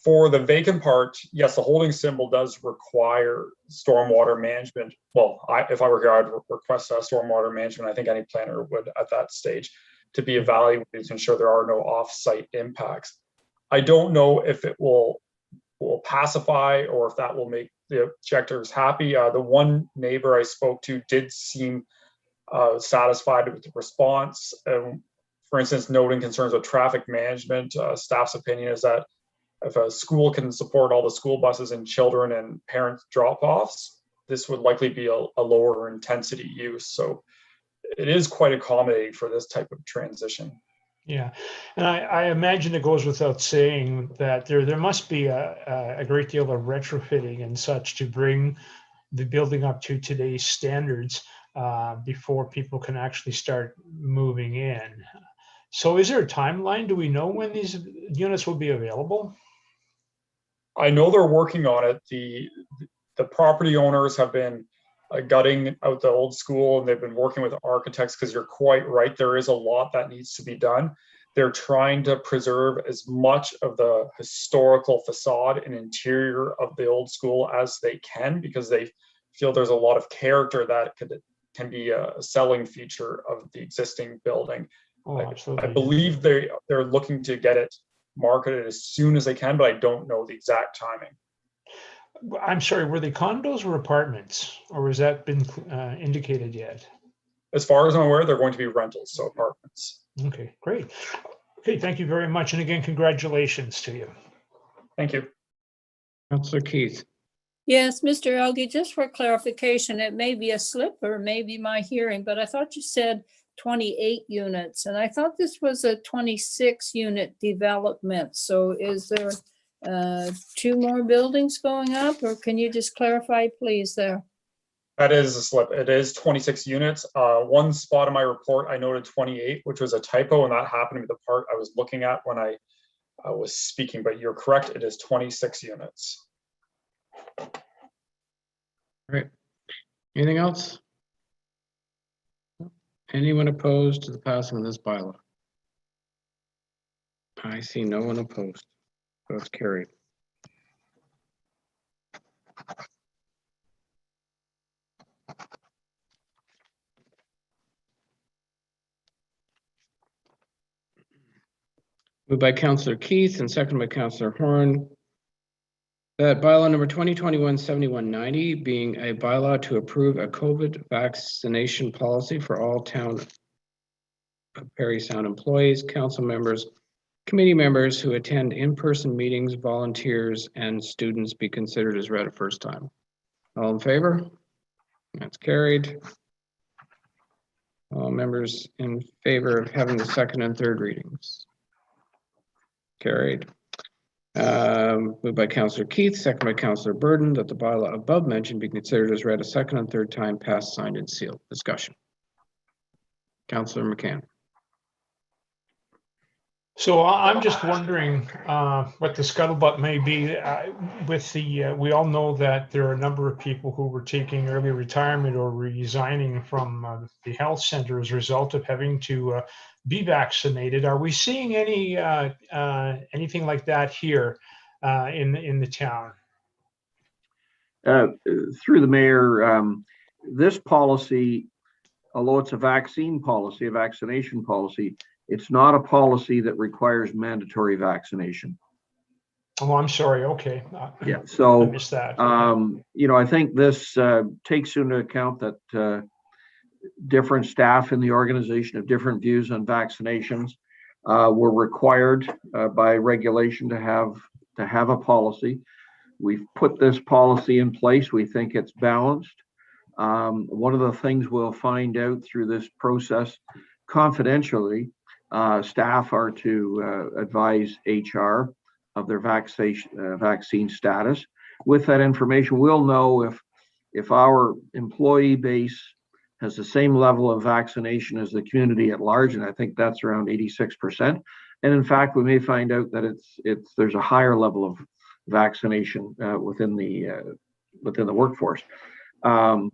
For the vacant part, yes, the holding symbol does require stormwater management. Well, if I were here, I'd request stormwater management. I think any planner would at that stage to be evaluated to ensure there are no off-site impacts. I don't know if it will pacify or if that will make the objectors happy. The one neighbor I spoke to did seem satisfied with the response. For instance, noting concerns with traffic management, staff's opinion is that if a school can support all the school buses and children and parent drop-offs, this would likely be a lower intensity use. So it is quite accommodating for this type of transition. Yeah, and I imagine it goes without saying that there must be a great deal of retrofitting and such to bring the building up to today's standards before people can actually start moving in. So is there a timeline? Do we know when these units will be available? I know they're working on it. The property owners have been gutting out the old school, and they've been working with architects, because you're quite right, there is a lot that needs to be done. They're trying to preserve as much of the historical facade and interior of the old school as they can, because they feel there's a lot of character that can be a selling feature of the existing building. Oh, absolutely. I believe they're looking to get it marketed as soon as they can, but I don't know the exact timing. I'm sorry, were they condos or apartments, or has that been indicated yet? As far as I'm aware, they're going to be rentals, so apartments. Okay, great. Okay, thank you very much. And again, congratulations to you. Thank you. Councillor Keith. Yes, Mr. Elgie, just for clarification, it may be a slip or maybe my hearing, but I thought you said 28 units, and I thought this was a 26 unit development. So is there 2 more buildings going up, or can you just clarify, please, there? That is a slip. It is 26 units. One spot in my report, I noted 28, which was a typo, and that happened to be the part I was looking at when I was speaking, but you're correct. It is 26 units. All right. Anything else? Anyone opposed to the passing of this bylaw? I see no one opposed. So it's carried. Moved by Councillor Keith and seconded by Councillor Horn, that bylaw number 2021-7190 being a bylaw to approve a COVID vaccination policy for all town of Parry Sound employees, council members, committee members who attend in-person meetings, volunteers, and students be considered as read a first time. All in favor? That's carried. All members in favor of having the second and third readings? Carried. Moved by Councillor Keith, second by Councillor Burden, that the bylaw above mentioned be considered as read a second and third time, passed, signed, and sealed. Discussion. Councillor McCann. So I'm just wondering what the scuttlebutt may be with the, we all know that there are a number of people who were taking early retirement or resigning from the health center as a result of having to be vaccinated. Are we seeing any anything like that here in the town? Through the mayor, this policy, although it's a vaccine policy, a vaccination policy, it's not a policy that requires mandatory vaccination. Oh, I'm sorry. Okay. Yeah, I so, missed that. I think this takes into account that different staff in the organization have different views on vaccinations. We're required by regulation to have a policy. We've put this policy in place. We think it's balanced. One of the things we'll find out through this process confidentially, staff are to advise HR of their vaccine status. With that information, we'll know if our employee base has the same level of vaccination as the community at large, and I think that's around 86%. And in fact, we may find out that there's a higher level of vaccination within the workforce. And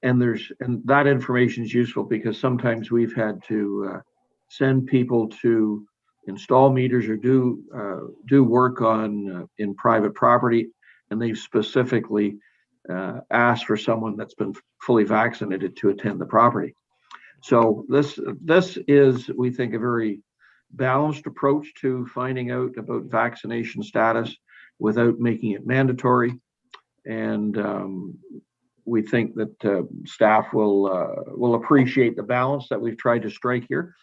that information is useful because sometimes we've had to send people to install meters or do work on in private property, and they've specifically asked for someone that's been fully vaccinated to attend the property. So this is, we think, a very balanced approach to finding out about vaccination status without making it mandatory. And we think that staff will appreciate the balance that we've tried to strike here.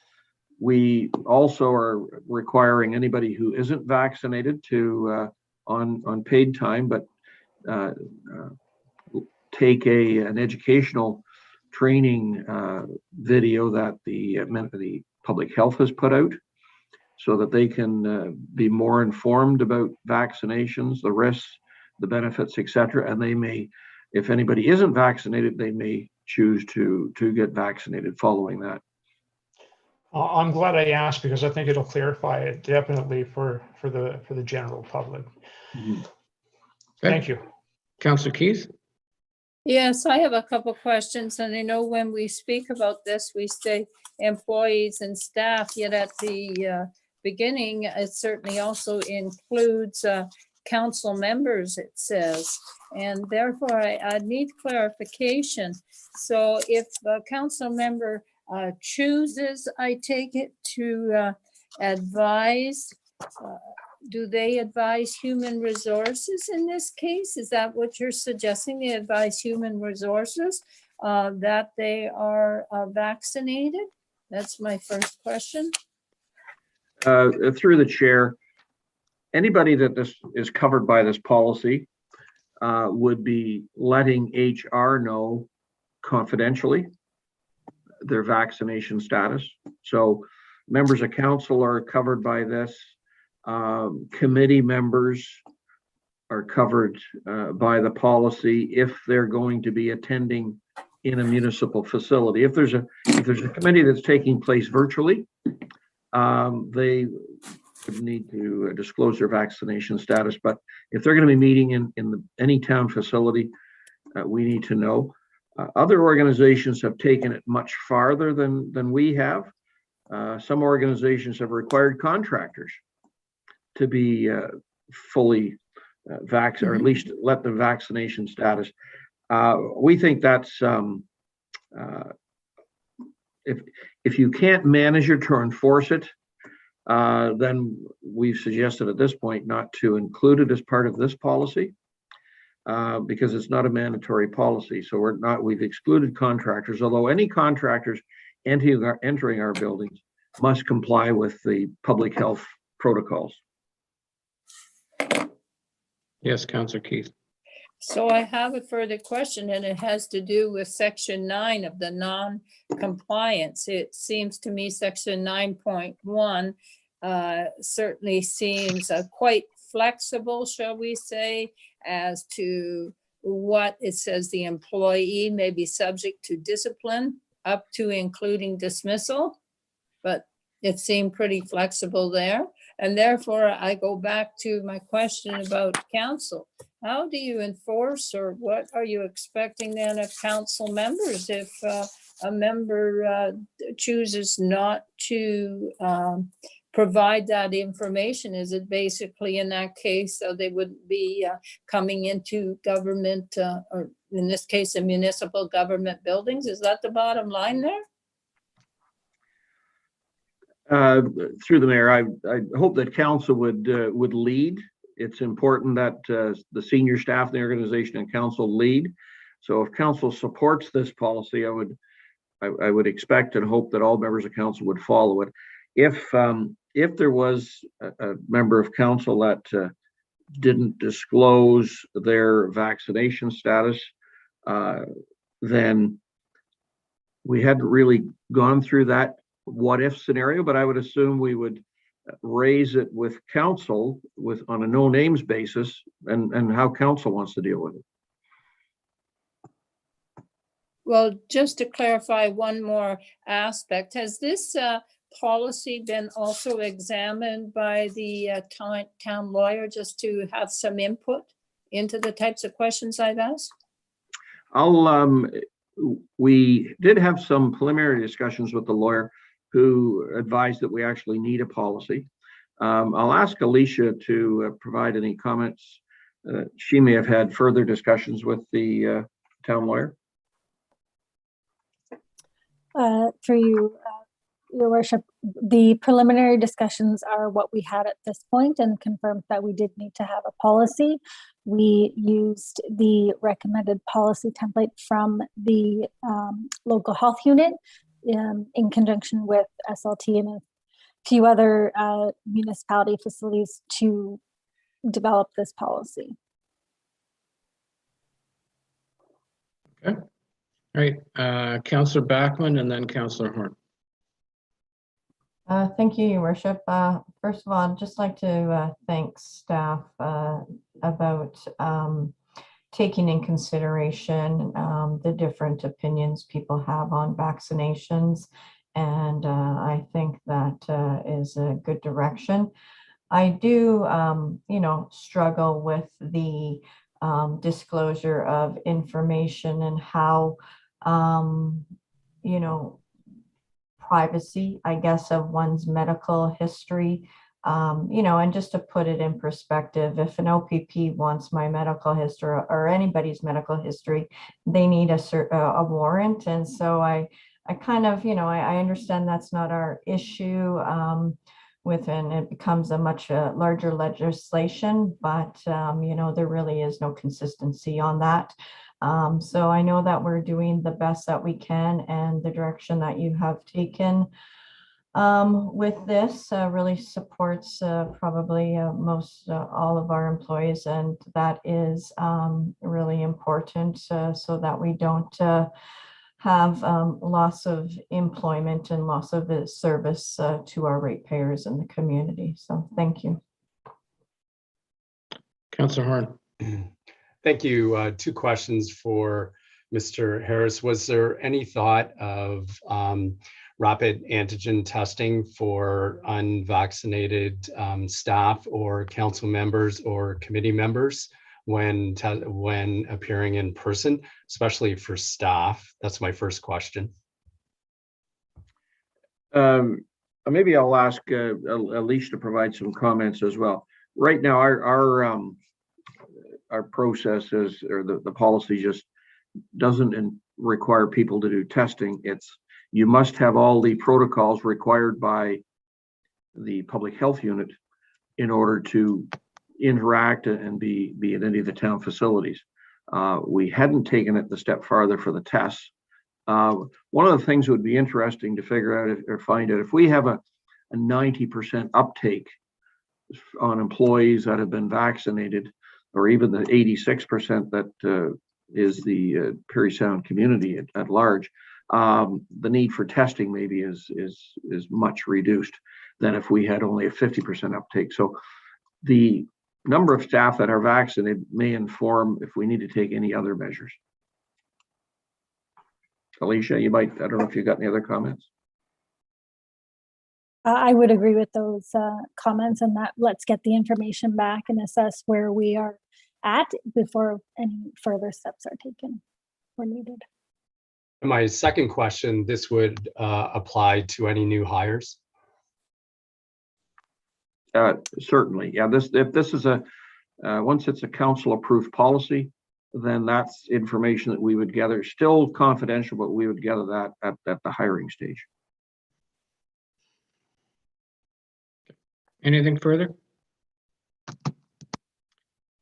We also are requiring anybody who isn't vaccinated to on paid time, but take an educational training video that the public health has put out, so that they can be more informed about vaccinations, the risks, the benefits, etc. And they may, if anybody isn't vaccinated, they may choose to get vaccinated following that. I'm glad I asked because I think it'll clarify it definitely for the general public. Mm-hmm. Thank you. Councillor Keith? Yes, I have a couple questions, and I know when we speak about this, we say employees and staff, yet at the beginning, it certainly also includes council members, it says. And therefore, I need clarification. So if a council member chooses, I take it, to advise, do they advise human resources in this case? Is that what you're suggesting? They advise human resources that they are vaccinated? That's my first question. Through the chair, anybody that this is covered by this policy would be letting HR know confidentially their vaccination status. So members of council are covered by this. Committee members are covered by the policy if they're going to be attending in a municipal facility. If there's a committee that's taking place virtually, they would need to disclose their vaccination status. But if they're going to be meeting in any town facility, we need to know. Other organizations have taken it much farther than we have. Some organizations have required contractors to be fully vaccinated, or at least let the vaccination status. We think that's if you can't manage it or enforce it, then we've suggested at this point not to include it as part of this policy because it's not a mandatory policy. So we've excluded contractors, although any contractors entering our buildings must comply with the public health protocols. Yes, Councillor Keith. So I have a further question, and it has to do with section 9 of the non-compliance. It seems to me section 9.1 certainly seems quite flexible, shall we say, as to what it says the employee may be subject to discipline up to including dismissal, but it seemed pretty flexible there. And therefore, I go back to my question about council. How do you enforce, or what are you expecting then of council members if a member chooses not to provide that information? Is it basically in that case, so they wouldn't be coming into government, or in this case, the municipal government buildings? Is that the bottom line there? Through the mayor, I hope that council would lead it's important that the senior staff in the organization and council lead. So if council supports this policy, I would expect and hope that all members of council would follow it. If there was a member of council that didn't disclose their vaccination status, then we hadn't really gone through that what if scenario, but I would assume we would raise it with council on a no names basis and how council wants to deal with it. Well, just to clarify one more aspect, has this policy been also examined by the town lawyer just to have some input into the types of questions I've asked? We did have some preliminary discussions with the lawyer who advised that we actually need a policy. I'll ask Alicia to provide any comments. She may have had further discussions with the town lawyer. Through you, Your Worship, the preliminary discussions are what we had at this point and confirmed that we did need to have a policy. We used the recommended policy template from the local health unit in conjunction with SLT and a few other municipality facilities to develop this policy. Okay. All right, Councillor Backman and then Councillor Horn. Thank you, Your Worship. First of all, I'd just like to thank staff about taking in consideration the different opinions people have on vaccinations. And I think that is a good direction. I do, struggle with the disclosure of information and how, privacy, I guess, of one's medical history, and just to put it in perspective, if an OPP wants my medical history or anybody's medical history, they need a warrant. And so I kind of, I understand that's not our issue and it becomes a much larger legislation, but, there really is no consistency on that. So I know that we're doing the best that we can, and the direction that you have taken with this really supports probably most all of our employees, and that is really important so that we don't have loss of employment and loss of service to our ratepayers in the community. So thank you. Councillor Horn. Thank you. Two questions for Mr. Harris. Was there any thought of rapid antigen testing for unvaccinated staff or council members or committee members when appearing in person, especially for staff? That's my first question. Maybe I'll ask Alicia to provide some comments as well. Right now, our process is, or the policy just doesn't require people to do testing. You must have all the protocols required by the public health unit in order to interact and be at any of the town facilities. We hadn't taken it the step farther for the tests. One of the things that would be interesting to figure out or find out if we have a 90% uptake on employees that have been vaccinated, or even the 86% that is the Parry Sound community at large, the need for testing maybe is much reduced than if we had only a 50% uptake. So the number of staff that are vaccinated may inform if we need to take any other measures. Alicia, you might, I don't know if you got any other comments. I would agree with those comments, and that let's get the information back and assess where we are at before any further steps are taken or needed. My second question, this would apply to any new hires? Certainly, yeah. If this is once it's a council approved policy, then that's information that we would gather, still confidential, but we would gather that at the hiring stage. Anything further?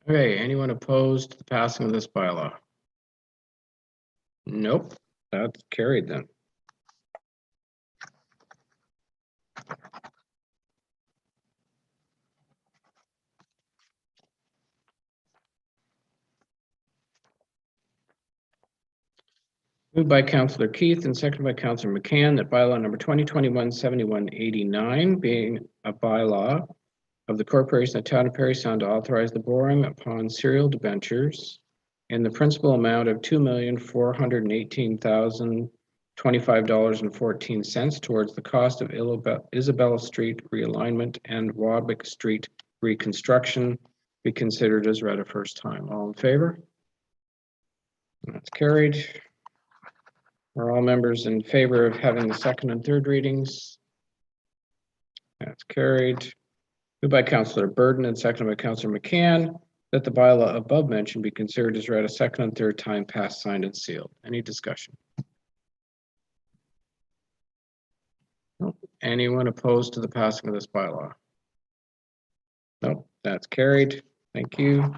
Okay, anyone opposed to the passing of this bylaw? Nope, that's carried then. Moved by Councillor Keith and seconded by Councillor McCann that bylaw number 2021-7189 being a bylaw of the corporation of the town of Parry Sound to authorize the borrowing upon serial debentures in the principal amount of $2,418,025.14 towards the cost of Isabella Street realignment and Wadwick Street reconstruction be considered as read a first time. All in favor? That's carried. Are all members in favor of having the second and third readings? That's carried. Moved by Councillor Burden and seconded by Councillor McCann that the bylaw above mentioned be considered as read a second and third time, passed, signed, and sealed. Any discussion? Nope. Anyone opposed to the passing of this bylaw? Nope, that's carried. Thank you.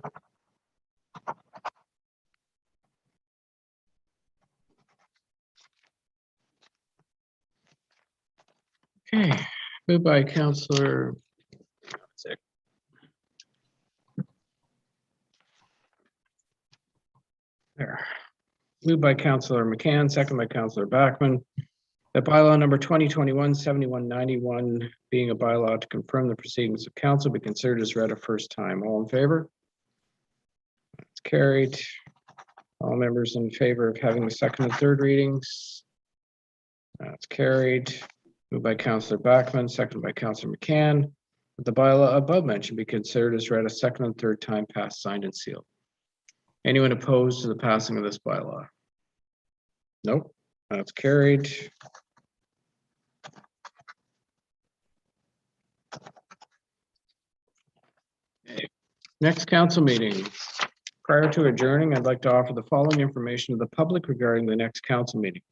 Okay, moved by Councillor. There. Moved by Councillor McCann, second by Councillor Backman. That bylaw number 2021-7191 being a bylaw to confirm the proceedings of council be considered as read a first time. All in favor? That's carried. All members in favor of having the second and third readings? That's carried. Moved by Councillor Backman, seconded by Councillor McCann. That the bylaw above mentioned be considered as read a second and third time, passed, signed, and sealed. Anyone opposed to the passing of this bylaw? Nope, that's carried. Okay. Next council meeting. Prior to adjourning, I'd like to offer the following information to the public regarding the next council meeting.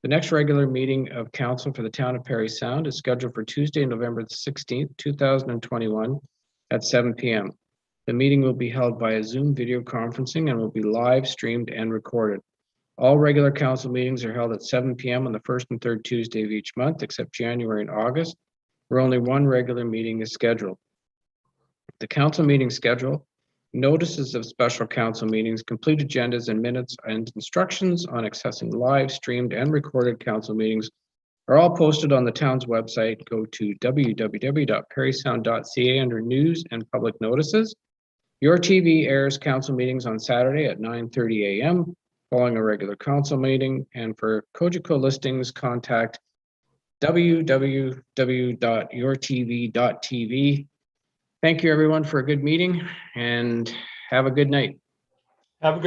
The next regular meeting of council for the town of Parry Sound is scheduled for Tuesday, November the 16th, 2021 at 7 p.m. The meeting will be held by a Zoom video conferencing and will be live streamed and recorded. All regular council meetings are held at 7 p.m. on the first and third Tuesday of each month, except January and August, where only one regular meeting is scheduled. The council meeting schedule, notices of special council meetings, complete agendas and minutes, and instructions on accessing live streamed and recorded council meetings are all posted on the town's website. Go to www.parrysound.ca under news and public notices. Your TV airs council meetings on Saturday at 9:30 a.m. following a regular council meeting. And for Cogeco listings, contact www.yourtv.tv. Thank you, everyone, for a good meeting, and have a good night. Have a good